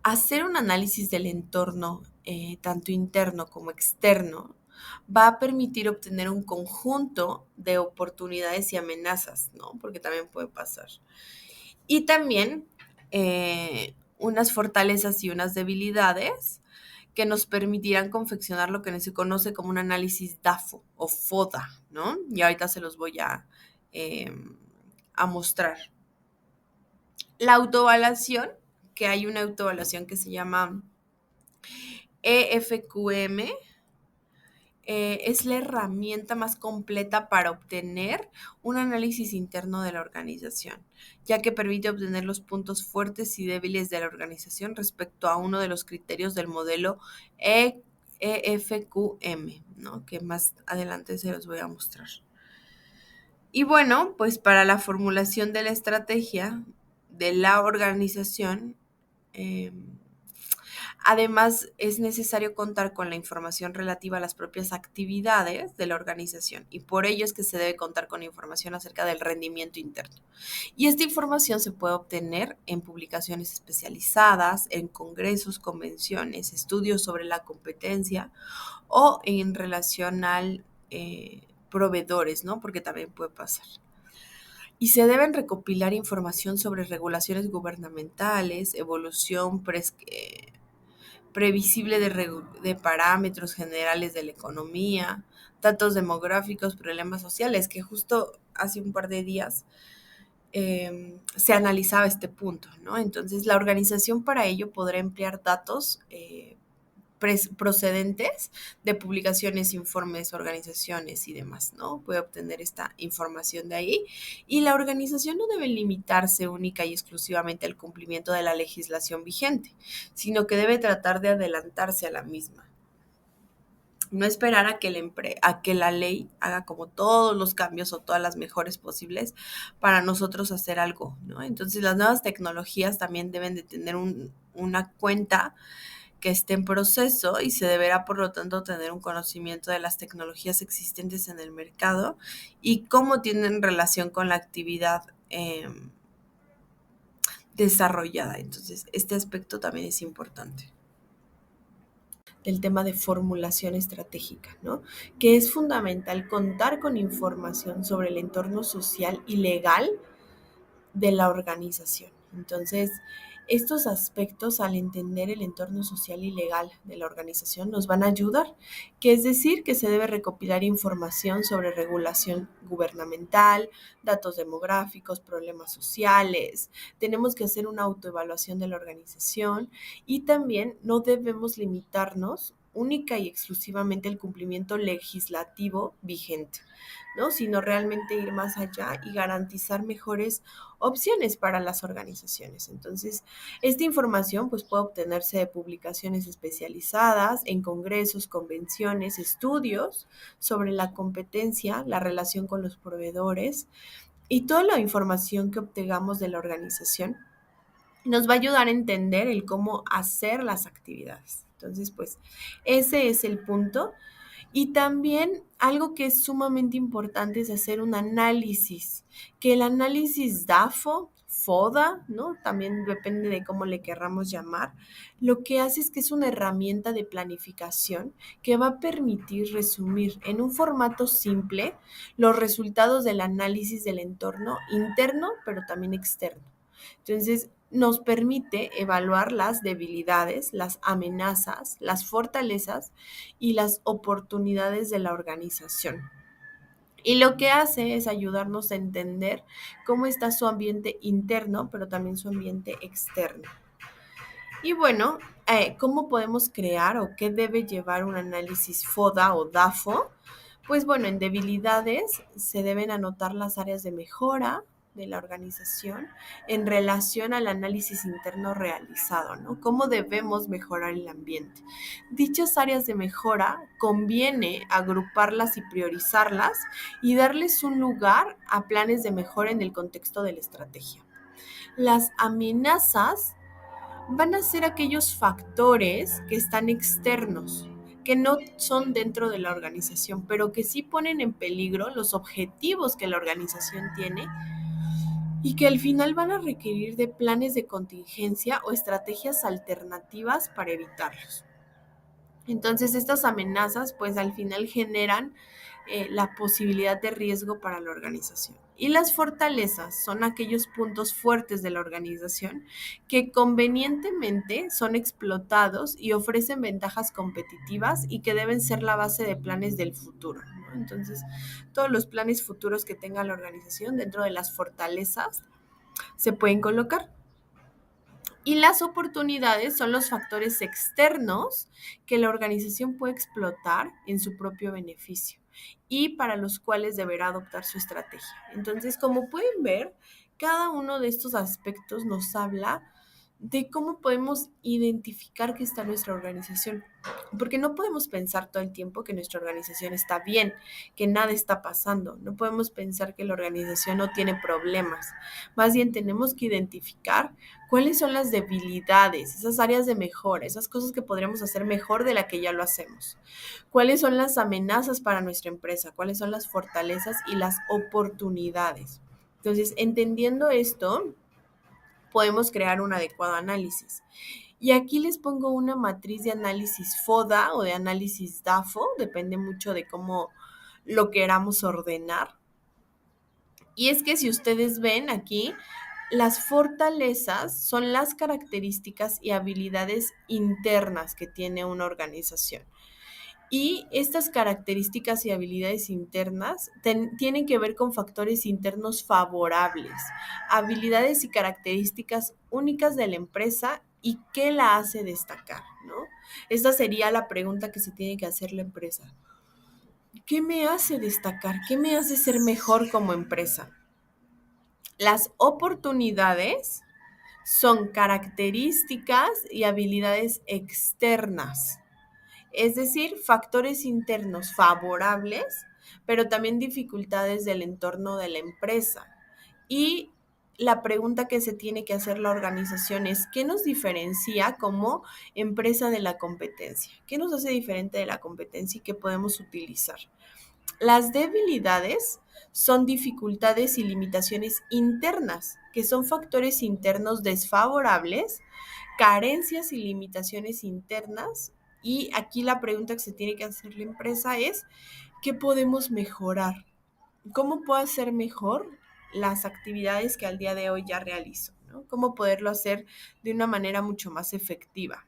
hacer un análisis del entorno, tanto interno como externo, va a permitir obtener un conjunto de oportunidades y amenazas, ¿no? Porque también puede pasar. Y también unas fortalezas y unas debilidades que nos permitirán confeccionar lo que se conoce como un análisis DAFO o FODA, ¿no? Y ahorita se los voy eh, a mostrar. La autoevaluación, que hay una autoevaluación que se llama EFQM, es la herramienta más completa para obtener un análisis interno de la organización, ya que permite obtener los puntos fuertes y débiles de la organización respecto a uno de los criterios del modelo EFQM, ¿no? Que más adelante se los voy a mostrar. Y bueno, pues para la formulación de la estrategia de la organización, eh, además es necesario contar con la información relativa a las propias actividades de la organización y por ello es que se debe contar con información acerca del rendimiento interno. Y esta información se puede obtener en publicaciones especializadas, en congresos, convenciones, estudios sobre la competencia o en relación al proveedores, ¿no? Porque también puede pasar. Y se deben recopilar información sobre regulaciones gubernamentales, evolución previsible de parámetros generales de la economía, datos demográficos, problemas sociales, que justo hace un par de días se analizaba este punto, ¿no? Entonces, la organización para ello podrá emplear datos procedentes de publicaciones, informes, organizaciones y demás, ¿no? Puede obtener esta información de ahí. Y la organización no debe limitarse única y exclusivamente al cumplimiento de la legislación vigente, sino que debe tratar de adelantarse a la misma. No esperar a que la ley haga como todos los cambios o todas las mejores posibles para nosotros hacer algo, ¿no? Entonces las nuevas tecnologías también deben de tener una cuenta que esté en proceso y se deberá, por lo tanto, tener un conocimiento de las tecnologías existentes en el mercado y cómo tienen relación con la actividad desarrollada. Entonces, este aspecto también es importante. El tema de formulación estratégica, ¿no? Que es fundamental contar con información sobre el entorno social y legal de la organización. Entonces, estos aspectos al entender el entorno social y legal de la organización nos van a ayudar, que es decir, que se debe recopilar información sobre regulación gubernamental, datos demográficos, problemas sociales, tenemos que hacer una autoevaluación de la organización y también no debemos limitarnos única y exclusivamente al cumplimiento legislativo vigente, ¿no? Sino realmente ir más allá y garantizar mejores opciones para las organizaciones. Entonces, esta información pues puede obtenerse de publicaciones especializadas en congresos, convenciones, estudios sobre la competencia, la relación con los proveedores y toda la información que obtengamos de la organización nos va a ayudar a entender el cómo hacer las actividades. Entonces, pues ese es el punto. Y también algo que es sumamente importante es hacer un análisis, que el análisis DAFO, FODA, ¿no? También depende de cómo le querramos llamar, lo que hace es que es una herramienta de planificación que va a permitir resumir en un formato simple los resultados del análisis del entorno interno, pero también externo. Entonces, nos permite evaluar las debilidades, las amenazas, las fortalezas y las oportunidades de la organización. Y lo que hace es ayudarnos a entender cómo está su ambiente interno, pero también su ambiente externo. Y bueno, ¿cómo podemos crear o qué debe llevar un análisis FODA o DAFO? Pues bueno, en debilidades se deben anotar las áreas de mejora de la organización en relación al análisis interno realizado, ¿no? ¿Cómo debemos mejorar el ambiente? Dichas áreas de mejora conviene agruparlas y priorizarlas y darles un lugar a planes de mejora en el contexto de la estrategia. Las amenazas van a ser aquellos factores que están externos, que no son dentro de la organización, pero que sí ponen en peligro los objetivos que la organización tiene y que al final van a requerir de planes de contingencia o estrategias alternativas para evitarlos. Entonces, estas amenazas, pues al final generan la posibilidad de riesgo para la organización. Y las fortalezas son aquellos puntos fuertes de la organización que convenientemente son explotados y ofrecen ventajas competitivas y que deben ser la base de planes del futuro, ¿no? Entonces, todos los planes futuros que tenga la organización dentro de las fortalezas se pueden colocar. Y las oportunidades son los factores externos que la organización puede explotar en su propio beneficio y para los cuales deberá adoptar su estrategia. Entonces, como pueden ver, cada uno de estos aspectos nos habla de cómo podemos identificar que está nuestra organización. Porque no podemos pensar todo el tiempo que nuestra organización está bien, que nada está pasando. No podemos pensar que la organización no tiene problemas. Más bien tenemos que identificar cuáles son las debilidades, esas áreas de mejora, esas cosas que podríamos hacer mejor de la que ya lo hacemos. Cuáles son las amenazas para nuestra empresa, cuáles son las fortalezas y las oportunidades. Entonces, entendiendo esto, podemos crear un adecuado análisis. Y aquí les pongo una matriz de análisis FODA o de análisis DAFO, depende mucho de cómo lo queramos ordenar. Y es que si ustedes ven aquí, las fortalezas son las características y habilidades internas que tiene una organización. Y estas características y habilidades internas tienen que ver con factores internos favorables, habilidades y características únicas de la empresa y qué la hace destacar, ¿no? Esta sería la pregunta que se tiene que hacer la empresa. ¿Qué me hace destacar? ¿Qué me hace ser mejor como empresa? Las oportunidades son características y habilidades externas, es decir, factores internos favorables, pero también dificultades del entorno de la empresa. Y la pregunta que se tiene que hacer la organización es, ¿qué nos diferencia como empresa de la competencia? ¿Qué nos hace diferente de la competencia y qué podemos utilizar? Las debilidades son dificultades y limitaciones internas, que son factores internos desfavorables, carencias y limitaciones internas. Y aquí la pregunta que se tiene que hacer la empresa es, ¿qué podemos mejorar? ¿Cómo puedo hacer mejor las actividades que al día de hoy ya realizo? ¿No? ¿Cómo poderlo hacer de una manera mucho más efectiva?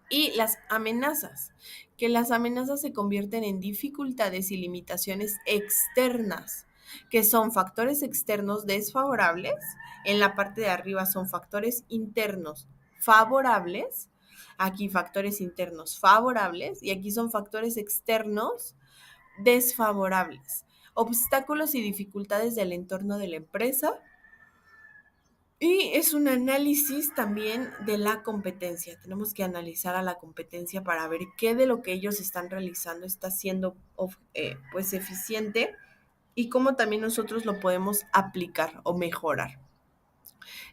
Y las amenazas, que las amenazas se convierten en dificultades y limitaciones externas, que son factores externos desfavorables. En la parte de arriba son factores internos favorables. Aquí factores internos favorables y aquí son factores externos desfavorables. Obstáculos y dificultades del entorno de la empresa, y es un análisis también de la competencia. Tenemos que analizar a la competencia para ver qué de lo que ellos están realizando está siendo pues eficiente y cómo también nosotros lo podemos aplicar o mejorar.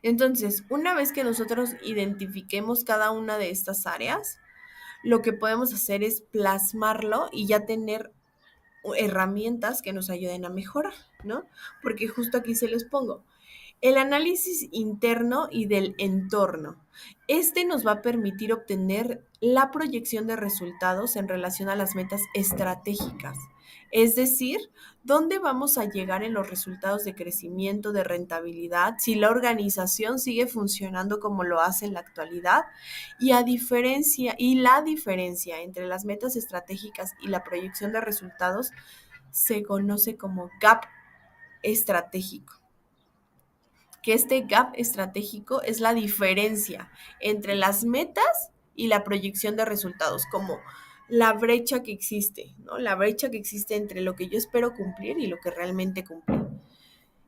Entonces, una vez que nosotros identifiquemos cada una de estas áreas, lo que podemos hacer es plasmarlo y ya tener herramientas que nos ayuden a mejorar, ¿no? Porque justo aquí se les pongo. El análisis interno y del entorno. Este nos va a permitir obtener la proyección de resultados en relación a las metas estratégicas. Es decir, dónde vamos a llegar en los resultados de crecimiento, de rentabilidad, si la organización sigue funcionando como lo hace en la actualidad. Y la diferencia entre las metas estratégicas y la proyección de resultados se conoce como gap estratégico, que este gap estratégico es la diferencia entre las metas y la proyección de resultados, como la brecha que existe, ¿no? La brecha que existe entre lo que yo espero cumplir y lo que realmente cumplí.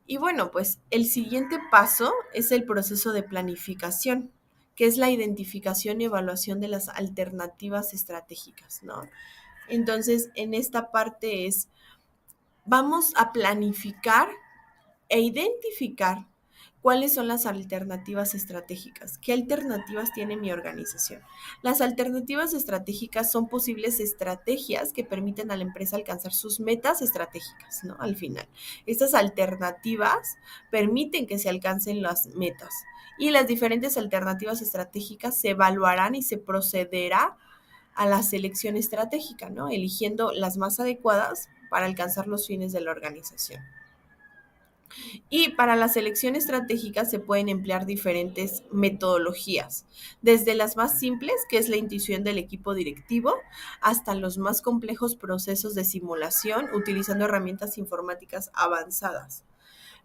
Y bueno, pues el siguiente paso es el proceso de planificación, que es la identificación y evaluación de las alternativas estratégicas, ¿no? Entonces, en esta parte es, vamos a planificar e identificar cuáles son las alternativas estratégicas. ¿Qué alternativas tiene mi organización? Las alternativas estratégicas son posibles estrategias que permiten a la empresa alcanzar sus metas estratégicas, ¿no? Al final, estas alternativas permiten que se alcancen las metas y las diferentes alternativas estratégicas se evaluarán y se procederá a la selección estratégica, ¿no? Eligiendo las más adecuadas para alcanzar los fines de la organización. Y para la selección estratégica se pueden emplear diferentes metodologías, desde las más simples, que es la intuición del equipo directivo, hasta los más complejos procesos de simulación utilizando herramientas informáticas avanzadas.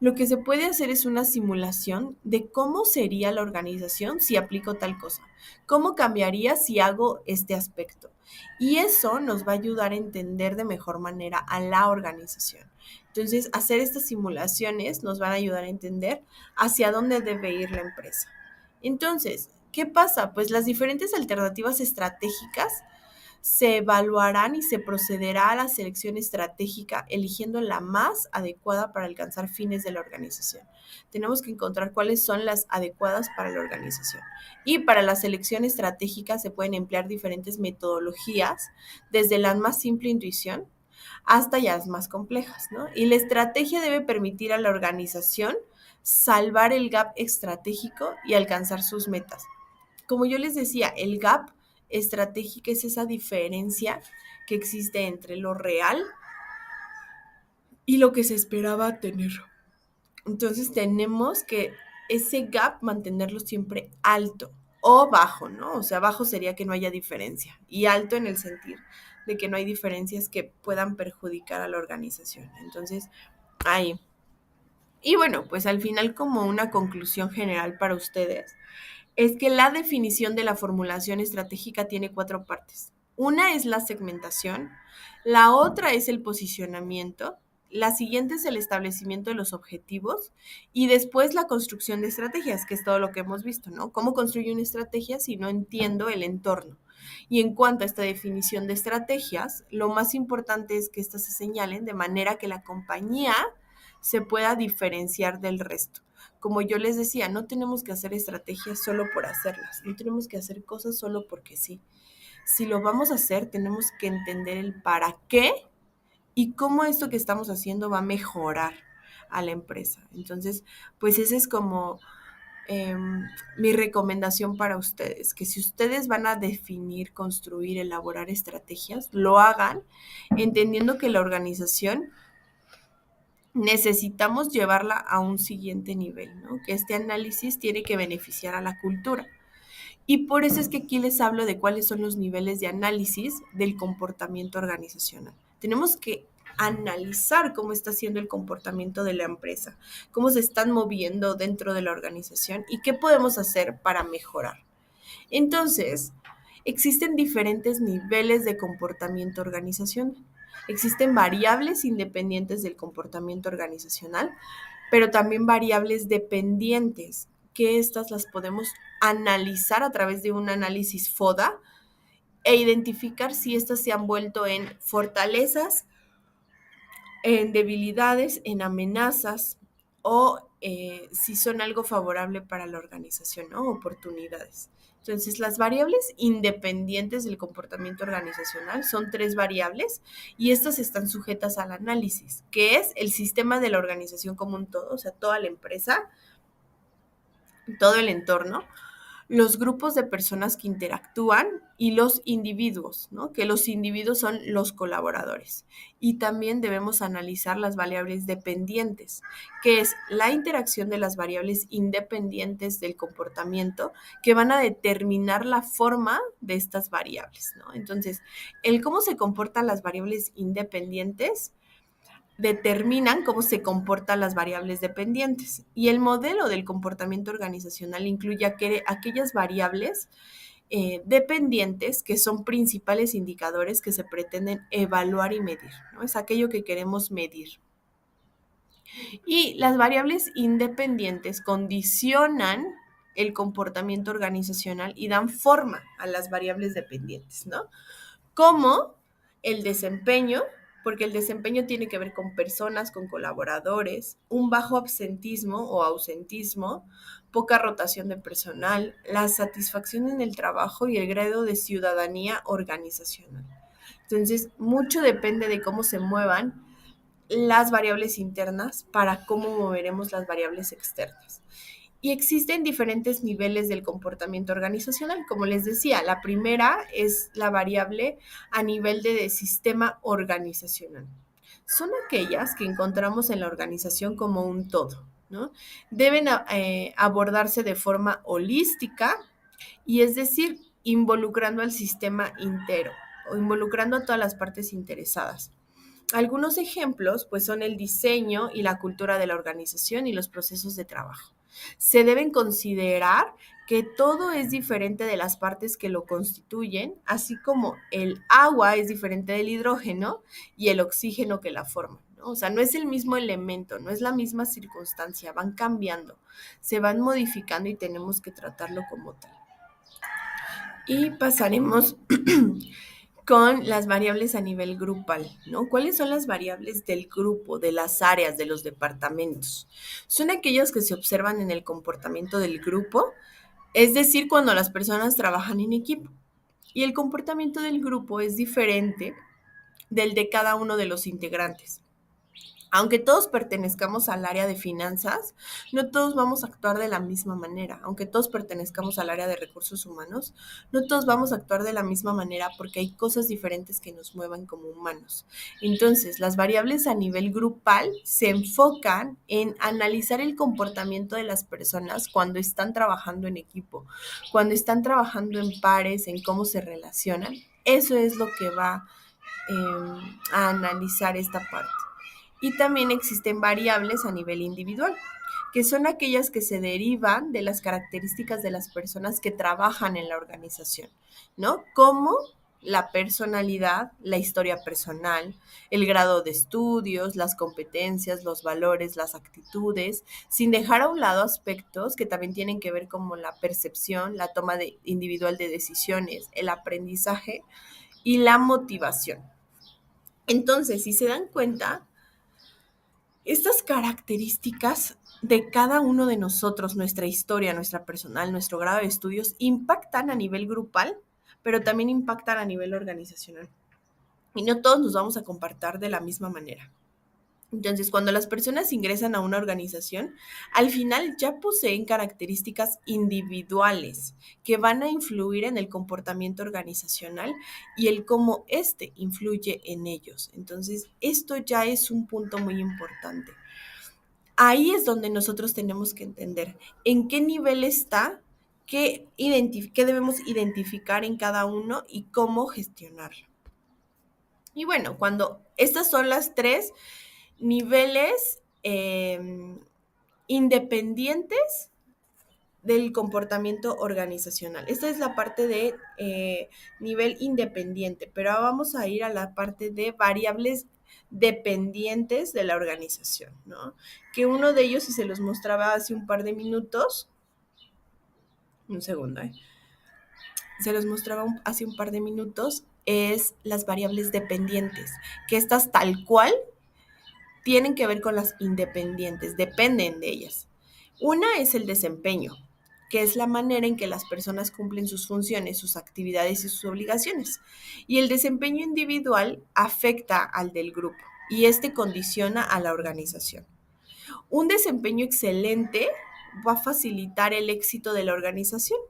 Lo que se puede hacer es una simulación de cómo sería la organización si aplico tal cosa, cómo cambiaría si hago este aspecto. Y eso nos va a ayudar a entender de mejor manera a la organización. Entonces, hacer estas simulaciones nos van a ayudar a entender hacia dónde debe ir la empresa. Entonces, ¿qué pasa? Pues las diferentes alternativas estratégicas se evaluarán y se procederá a la selección estratégica eligiendo la más adecuada para alcanzar fines de la organización. Tenemos que encontrar cuáles son las adecuadas para la organización. Y para la selección estratégica se pueden emplear diferentes metodologías, desde la más simple intuición hasta ya las más complejas, ¿no? Y la estrategia debe permitir a la organización salvar el gap estratégico y alcanzar sus metas. Como yo les decía, el gap estratégico es esa diferencia que existe entre lo real y lo que se esperaba tener. Entonces tenemos que ese gap mantenerlo siempre alto. o bajo, ¿no? O sea, bajo sería que no haya diferencia y alto en el sentido de que no hay diferencias que puedan perjudicar a la organización. Entonces, ahí. Y bueno, pues al final como una conclusión general para ustedes es que la definición de la formulación estratégica tiene 4 partes. Una es la segmentación, la otra es el posicionamiento, la siguiente es el establecimiento de los objetivos y después la construcción de estrategias, que es todo lo que hemos visto, ¿no? ¿Cómo construyo una estrategia si no entiendo el entorno? Y en cuanto a esta definición de estrategias, lo más importante es que éstas se señalen de manera que la compañía se pueda diferenciar del resto. Como yo les decía, no tenemos que hacer estrategias solo por hacerlas, no tenemos que hacer cosas solo porque sí. Si lo vamos a hacer, tenemos que entender el para qué y cómo esto que estamos haciendo va a mejorar a la empresa. Entonces, pues esa es como eh, mi recomendación para ustedes, que si ustedes van a definir, construir, elaborar estrategias, lo hagan entendiendo que la organización necesitamos llevarla a un siguiente nivel, ¿no? Que este análisis tiene que beneficiar a la cultura. Y por eso es que aquí les hablo de cuáles son los niveles de análisis del comportamiento organizacional. Tenemos que analizar cómo está siendo el comportamiento de la empresa, cómo se están moviendo dentro de la organización y qué podemos hacer para mejorar. Entonces, existen diferentes niveles de comportamiento organizacional. Existen variables independientes del comportamiento organizacional, pero también variables dependientes, que estas las podemos analizar a través de un análisis FODA e identificar si estas se han vuelto en fortalezas, en debilidades, en amenazas o si son algo favorable para la organización, ¿no? Oportunidades. Entonces, las variables independientes del comportamiento organizacional son 3 variables y estas están sujetas al análisis, que es el sistema de la organización como un todo, o sea, toda la empresa, todo el entorno, los grupos de personas que interactúan y los individuos, ¿no? Que los individuos son los colaboradores. Y también debemos analizar las variables dependientes, que es la interacción de las variables independientes del comportamiento que van a determinar la forma de estas variables, ¿no? Entonces, el cómo se comportan las variables independientes determinan cómo se comportan las variables dependientes. Y el modelo del comportamiento organizacional incluye aquellas variables dependientes que son principales indicadores que se pretenden evaluar y medir, ¿no? Es aquello que queremos medir. Y las variables independientes condicionan el comportamiento organizacional y dan forma a las variables dependientes, ¿no? Como el desempeño, porque el desempeño tiene que ver con personas, con colaboradores, un bajo absentismo o ausentismo, poca rotación de personal, la satisfacción en el trabajo y el grado de ciudadanía organizacional. Entonces, mucho depende de cómo se muevan las variables internas para cómo moveremos las variables externas. Y existen diferentes niveles del comportamiento organizacional. Como les decía, la primera es la variable a nivel de sistema organizacional. Son aquellas que encontramos en la organización como un todo, ¿no? Deben abordarse de forma holística y es decir, involucrando al sistema entero o involucrando a todas las partes interesadas. Algunos ejemplos pues son el diseño y la cultura de la organización y los procesos de trabajo. Se deben considerar que todo es diferente de las partes que lo constituyen, así como el agua es diferente del hidrógeno y el oxígeno que la forman, ¿no? O sea, no es el mismo elemento, no es la misma circunstancia, van cambiando, se van modificando y tenemos que tratarlo como tal. Y pasaremos con las variables a nivel grupal, ¿no? ¿Cuáles son las variables del grupo, de las áreas, de los departamentos? Son aquellas que se observan en el comportamiento del grupo, es decir, cuando las personas trabajan en equipo. Y el comportamiento del grupo es diferente del de cada uno de los integrantes. Aunque todos pertenezcamos al área de finanzas, no todos vamos a actuar de la misma manera. Aunque todos pertenezcamos al área de recursos humanos, no todos vamos a actuar de la misma manera porque hay cosas diferentes que nos muevan como humanos. Entonces, las variables a nivel grupal se enfocan en analizar el comportamiento de las personas cuando están trabajando en equipo, cuando están trabajando en pares, en cómo se relacionan. Eso es lo que va a analizar esta parte. Y también existen variables a nivel individual, que son aquellas que se derivan de las características de las personas que trabajan en la organización, ¿no? Como la personalidad, la historia personal, el grado de estudios, las competencias, los valores, las actitudes, sin dejar a un lado aspectos que también tienen que ver como la percepción, la toma individual de decisiones, el aprendizaje y la motivación. Entonces, si se dan cuenta, estas características de cada uno de nosotros, nuestra historia, nuestra personal, nuestro grado de estudios, impactan a nivel grupal, pero también impactan a nivel organizacional. Y no todos nos vamos a comportar de la misma manera. Entonces, cuando las personas ingresan a una organización, al final ya poseen características individuales que van a influir en el comportamiento organizacional y el cómo éste influye en ellos. Entonces, esto ya es un punto muy importante. Ahí es donde nosotros tenemos que entender en qué nivel está, qué debemos identificar en cada uno y cómo gestionarlo. Y bueno, cuando estas son las tres niveles independientes del comportamiento organizacional. Esta es la parte de nivel independiente, pero ahora vamos a ir a la parte de variables dependientes de la organización, ¿no? Que uno de ellos, si se los mostraba hace un par de minutos, un segundo, se los mostraba hace un par de minutos, es las variables dependientes, que estas tal cual tienen que ver con las independientes, dependen de ellas. Una es el desempeño, que es la manera en que las personas cumplen sus funciones, sus actividades y sus obligaciones. Y el desempeño individual afecta al del grupo y este condiciona a la organización. Un desempeño excelente va a facilitar el éxito de la organización,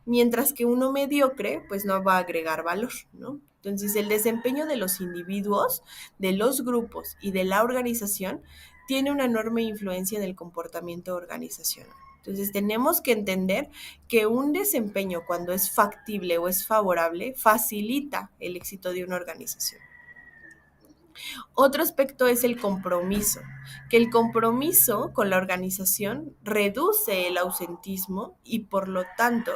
mientras que uno mediocre pues no va a agregar valor, ¿no? Entonces, el desempeño de los individuos, de los grupos y de la organización tiene una enorme influencia en el comportamiento organizacional. Entonces, tenemos que entender que un desempeño, cuando es factible o es favorable, facilita el éxito de una organización. Otro aspecto es el compromiso, que el compromiso con la organización reduce el ausentismo y por lo tanto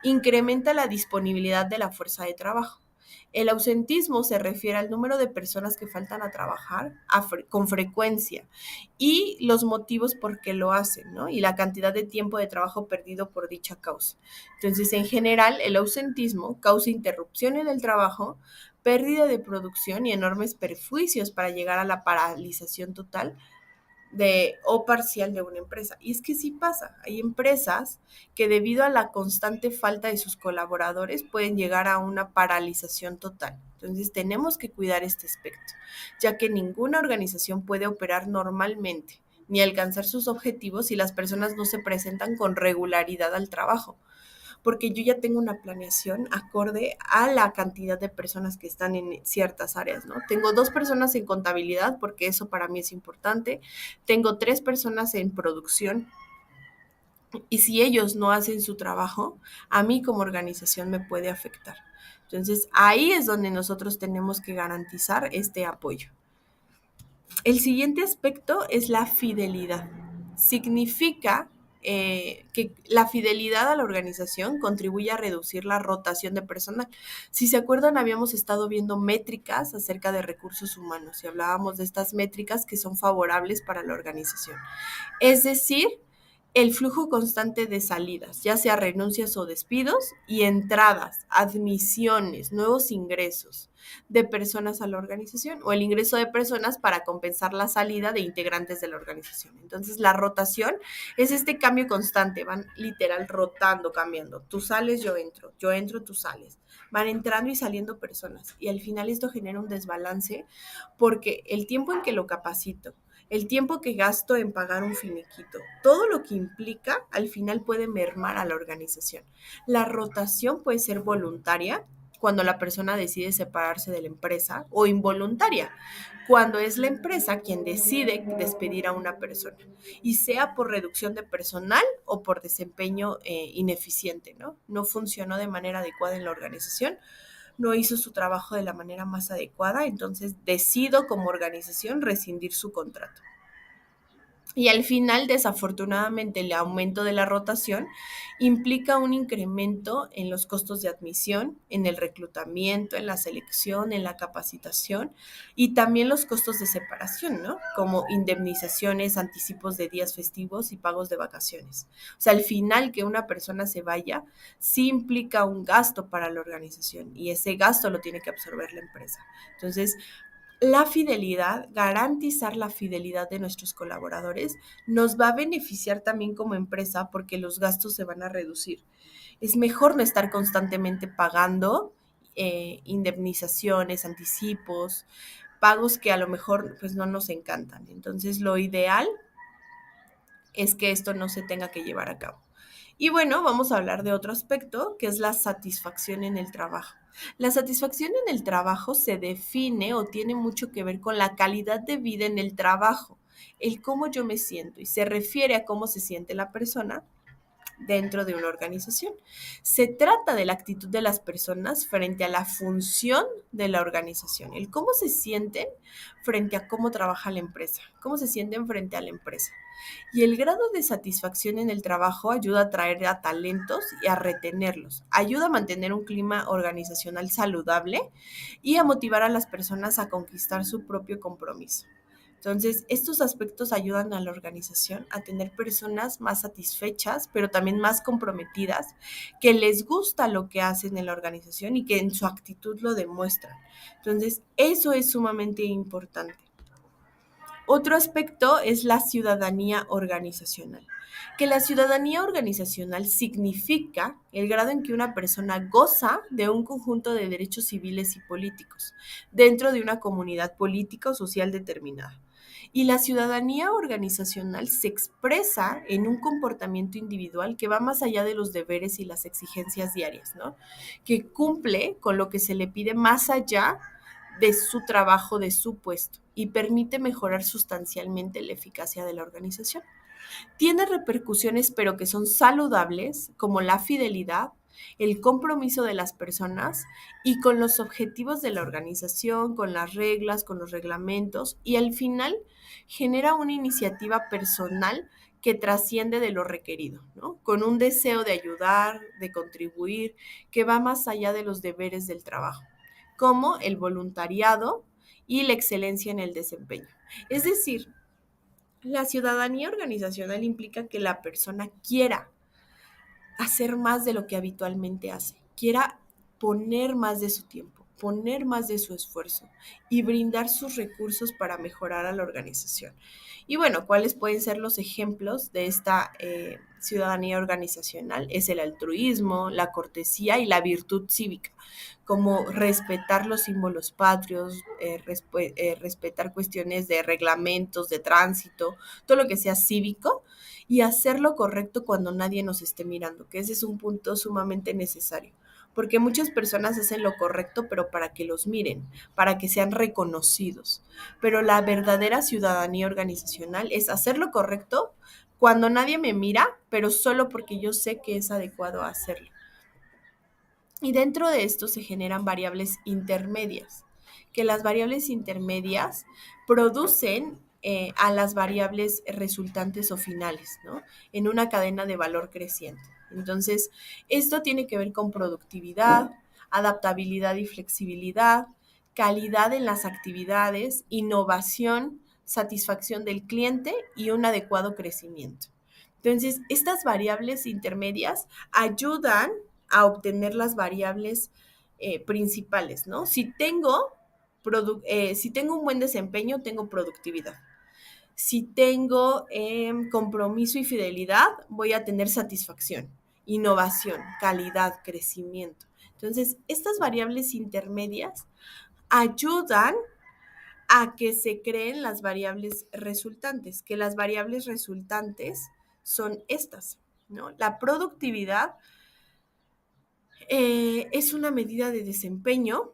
incrementa la disponibilidad de la fuerza de trabajo. El ausentismo se refiere al número de personas que faltan a trabajar con frecuencia y los motivos por qué lo hacen, ¿no? Y la cantidad de tiempo de trabajo perdido por dicha causa. Entonces, en general, el ausentismo causa interrupción en el trabajo, pérdida de producción y enormes perjuicios para llegar a la paralización total o parcial de una empresa. Y es que sí pasa, hay empresas que debido a la constante falta de sus colaboradores pueden llegar a una paralización total. Entonces tenemos que cuidar este aspecto, ya que ninguna organización puede operar normalmente ni alcanzar sus objetivos si las personas no se presentan con regularidad al trabajo, porque yo ya tengo una planeación acorde a la cantidad de personas que están en ciertas áreas, ¿no? Tengo 2 personas en contabilidad, porque eso para mí es importante. Tengo 3 personas en producción. Y si ellos no hacen su trabajo, a mí como organización me puede afectar. Entonces, ahí es donde nosotros tenemos que garantizar este apoyo. El siguiente aspecto es la fidelidad. Significa que la fidelidad a la organización contribuye a reducir la rotación de personal. Si se acuerdan, habíamos estado viendo métricas acerca de recursos humanos y hablábamos de estas métricas que son favorables para la organización. Es decir, el flujo constante de salidas, ya sea renuncias o despidos, y entradas, admisiones, nuevos ingresos de personas a la organización o el ingreso de personas para compensar la salida de integrantes de la organización. Entonces, la rotación es este cambio constante, van literal rotando, cambiando. Tú sales, yo entro, tú sales. Van entrando y saliendo personas y al final esto genera un desbalance porque el tiempo en que lo capacito, el tiempo que gasto en pagar un finiquito, todo lo que implica, al final puede mermar a la organización. La rotación puede ser voluntaria cuando la persona decide separarse de la empresa o involuntaria, cuando es la empresa quien decide despedir a una persona, y sea por reducción de personal o por desempeño ineficiente, ¿no? No funcionó de manera adecuada en la organización, no hizo su trabajo de la manera más adecuada, entonces decido como organización rescindir su contrato. Y al final, desafortunadamente, el aumento de la rotación implica un incremento en los costos de admisión, en el reclutamiento, en la selección, en la capacitación y también los costos de separación, ¿no? Como indemnizaciones, anticipos de días festivos y pagos de vacaciones. O sea, al final que una persona se vaya, sí implica un gasto para la organización y ese gasto lo tiene que absorber la empresa. Entonces, la fidelidad, garantizar la fidelidad de nuestros colaboradores, nos va a beneficiar también como empresa porque los gastos se van a reducir. Es mejor no estar constantemente pagando indemnizaciones, anticipos, pagos que a lo mejor pues no nos encantan. Entonces, lo ideal es que esto no se tenga que llevar a cabo. Y bueno, vamos a hablar de otro aspecto, que es la satisfacción en el trabajo. La satisfacción en el trabajo se define o tiene mucho que ver con la calidad de vida en el trabajo, el cómo yo me siento, y se refiere a cómo se siente la persona dentro de una organización. Se trata de la actitud de las personas frente a la función de la organización, el cómo se sienten frente a cómo trabaja la empresa, cómo se sienten frente a la empresa. Y el grado de satisfacción en el trabajo ayuda a atraer a talentos y a retenerlos, ayuda a mantener un clima organizacional saludable y a motivar a las personas a conquistar su propio compromiso. Entonces, estos aspectos ayudan a la organización a tener personas más satisfechas, pero también más comprometidas, que les gusta lo que hacen en la organización y que en su actitud lo demuestran. Entonces, eso es sumamente importante. Otro aspecto es la ciudadanía organizacional, que la ciudadanía organizacional significa el grado en que una persona goza de un conjunto de derechos civiles y políticos dentro de una comunidad política o social determinada. Y la ciudadanía organizacional se expresa en un comportamiento individual que va más allá de los deberes y las exigencias diarias, ¿no? Que cumple con lo que se le pide más allá de su trabajo, de su puesto, y permite mejorar sustancialmente la eficacia de la organización. Tiene repercusiones, pero que son saludables, como la fidelidad, el compromiso de las personas y con los objetivos de la organización, con las reglas, con los reglamentos, y al final genera una iniciativa personal que trasciende de lo requerido, ¿no? Con un deseo de ayudar, de contribuir, que va más allá de los deberes del trabajo, como el voluntariado y la excelencia en el desempeño. Es decir, la ciudadanía organizacional implica que la persona quiera hacer más de lo que habitualmente hace, quiera poner más de su tiempo, poner más de su esfuerzo y brindar sus recursos para mejorar a la organización. Y bueno, ¿cuáles pueden ser los ejemplos de esta ciudadanía organizacional? Es el altruismo, la cortesía y la virtud cívica, como respetar los símbolos patrios, respetar cuestiones de reglamentos, de tránsito, todo lo que sea cívico, y hacer lo correcto cuando nadie nos esté mirando, que ese es un punto sumamente necesario, porque muchas personas hacen lo correcto, pero para que los miren, para que sean reconocidos. Pero la verdadera ciudadanía organizacional es hacer lo correcto cuando nadie me mira, pero solo porque yo sé que es adecuado hacerlo. Y dentro de esto se generan variables intermedias, que las variables intermedias producen a las variables resultantes o finales, ¿no? En una cadena de valor creciente. Entonces, esto tiene que ver con productividad, adaptabilidad y flexibilidad, calidad en las actividades, innovación, satisfacción del cliente y un adecuado crecimiento. Entonces, estas variables intermedias ayudan a obtener las variables principales, ¿no? Si tengo un buen desempeño, tengo productividad. Si tengo compromiso y fidelidad, voy a tener satisfacción, innovación, calidad, crecimiento. Entonces, estas variables intermedias ayudan a que se creen las variables resultantes, que las variables resultantes son estas, ¿no? La productividad es una medida de desempeño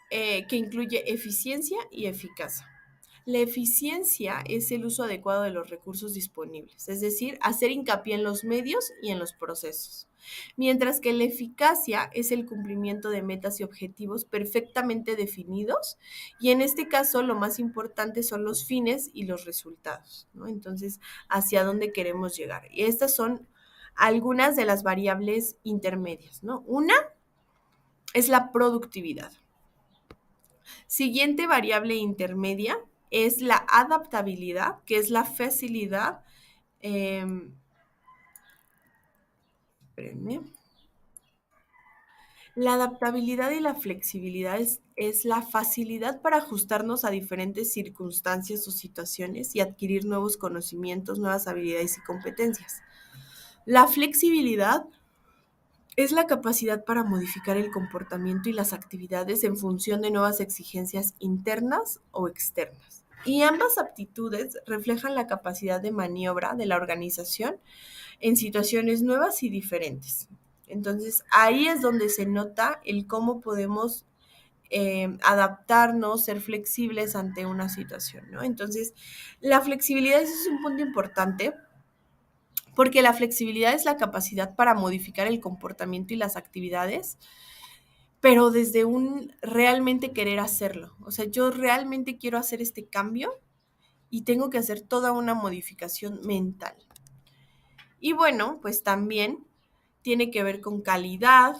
que incluye eficiencia y eficacia. La eficiencia es el uso adecuado de los recursos disponibles, es decir, hacer hincapié en los medios y en los procesos. Mientras que la eficacia es el cumplimiento de metas y objetivos perfectamente definidos, y en este caso lo más importante son los fines y los resultados, ¿no? Entonces, hacia dónde queremos llegar. Y estas son algunas de las variables intermedias, ¿no? Una es la productividad. Siguiente variable intermedia es la adaptabilidad, que es la facilidad. Espérenme. La adaptabilidad y la flexibilidad es la facilidad para ajustarnos a diferentes circunstancias o situaciones y adquirir nuevos conocimientos, nuevas habilidades y competencias. La flexibilidad es la capacidad para modificar el comportamiento y las actividades en función de nuevas exigencias internas o externas. Y ambas aptitudes reflejan la capacidad de maniobra de la organización en situaciones nuevas y diferentes. Entonces, ahí es donde se nota el cómo podemos adaptarnos, ser flexibles ante una situación, ¿no? Entonces, la flexibilidad es un punto importante porque la flexibilidad es la capacidad para modificar el comportamiento y las actividades, pero desde un realmente querer hacerlo. O sea, yo realmente quiero hacer este cambio y tengo que hacer toda una modificación mental. Y bueno, pues también tiene que ver con calidad,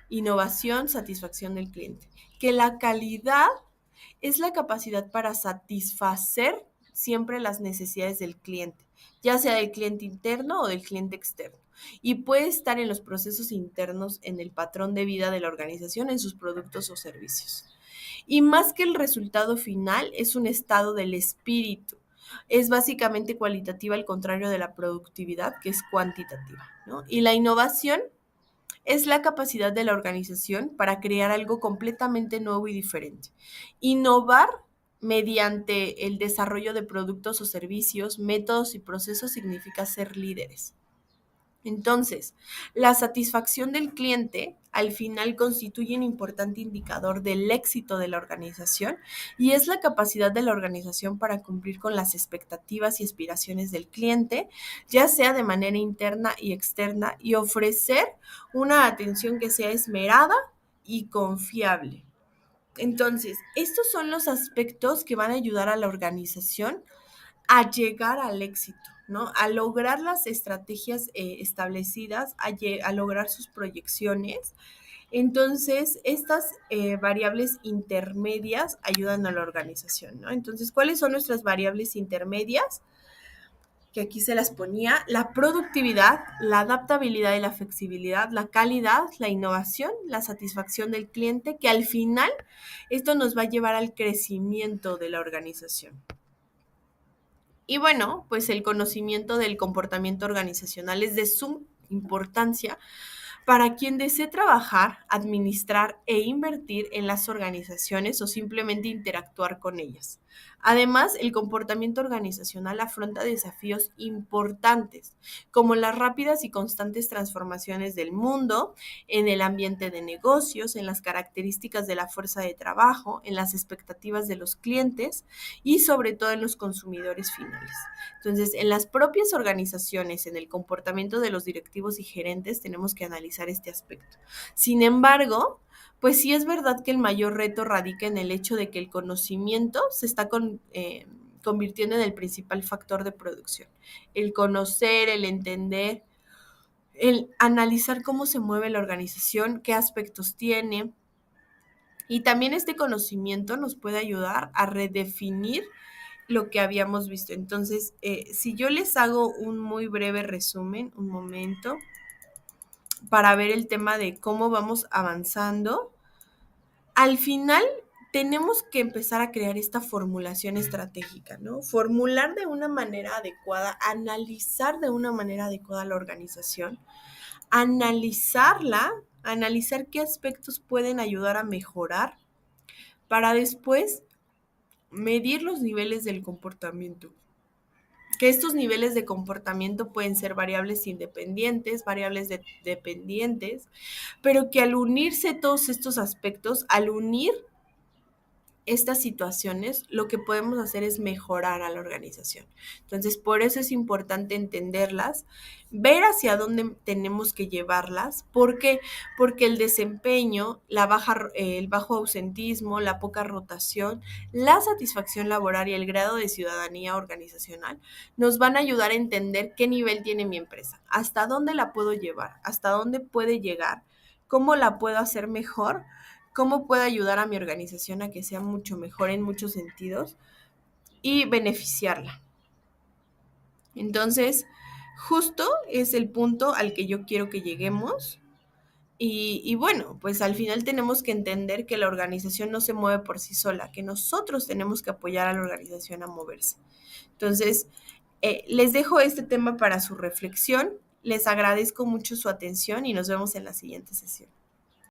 innovación, satisfacción del cliente. Que la calidad es la capacidad para satisfacer siempre las necesidades del cliente, ya sea del cliente interno o del cliente externo. Y puede estar en los procesos internos, en el patrón de vida de la organización, en sus productos o servicios. Y más que el resultado final, es un estado del espíritu. Es básicamente cualitativa, al contrario de la productividad, que es cuantitativa, ¿no? Y la innovación es la capacidad de la organización para crear algo completamente nuevo y diferente. Innovar mediante el desarrollo de productos o servicios, métodos y procesos significa ser líderes. Entonces, la satisfacción del cliente al final constituye un importante indicador del éxito de la organización y es la capacidad de la organización para cumplir con las expectativas y aspiraciones del cliente, ya sea de manera interna y externa, y ofrecer una atención que sea esmerada y confiable. Entonces, estos son los aspectos que van a ayudar a la organización a llegar al éxito, ¿no? A lograr las estrategias establecidas, a lograr sus proyecciones. Entonces, estas variables intermedias ayudan a la organización, ¿no? Entonces, ¿cuáles son nuestras variables intermedias? Que aquí se las ponía: la productividad, la adaptabilidad y la flexibilidad, la calidad, la innovación, la satisfacción del cliente, que al final esto nos va a llevar al crecimiento de la organización. Y bueno, pues el conocimiento del comportamiento organizacional es de suma importancia para quien desee trabajar, administrar e invertir en las organizaciones o simplemente interactuar con ellas. Además, el comportamiento organizacional afronta desafíos importantes, como las rápidas y constantes transformaciones del mundo, en el ambiente de negocios, en las características de la fuerza de trabajo, en las expectativas de los clientes y sobre todo en los consumidores finales. Entonces, en las propias organizaciones, en el comportamiento de los directivos y gerentes, tenemos que analizar este aspecto. Sin embargo, pues sí es verdad que el mayor reto radica en el hecho de que el conocimiento se está convirtiendo en el principal factor de producción. El conocer, el entender, el analizar cómo se mueve la organización, qué aspectos tiene. Y también este conocimiento nos puede ayudar a redefinir lo que habíamos visto. Entonces, si yo les hago un muy breve resumen, un momento, para ver el tema de cómo vamos avanzando, al final tenemos que empezar a crear esta formulación estratégica, ¿no? Formular de una manera adecuada, analizar de una manera adecuada la organización, analizarla, analizar qué aspectos pueden ayudar a mejorar para después medir los niveles del comportamiento. Que estos niveles de comportamiento pueden ser variables independientes, variables dependientes, pero que al unirse todos estos aspectos, al unir estas situaciones, lo que podemos hacer es mejorar a la organización. Entonces, por eso es importante entenderlas, ver hacia dónde tenemos que llevarlas. ¿Por qué? Porque el desempeño, el bajo ausentismo, la poca rotación, la satisfacción laboral y el grado de ciudadanía organizacional nos van a ayudar a entender qué nivel tiene mi empresa, hasta dónde la puedo llevar, hasta dónde puede llegar, cómo la puedo hacer mejor, cómo puedo ayudar a mi organización a que sea mucho mejor en muchos sentidos y beneficiarla. Entonces, justo es el punto al que yo quiero que lleguemos. Y bueno, pues al final tenemos que entender que la organización no se mueve por sí sola, que nosotros tenemos que apoyar a la organización a moverse. Entonces, les dejo este tema para su reflexión. Les agradezco mucho su atención y nos vemos en la siguiente sesión.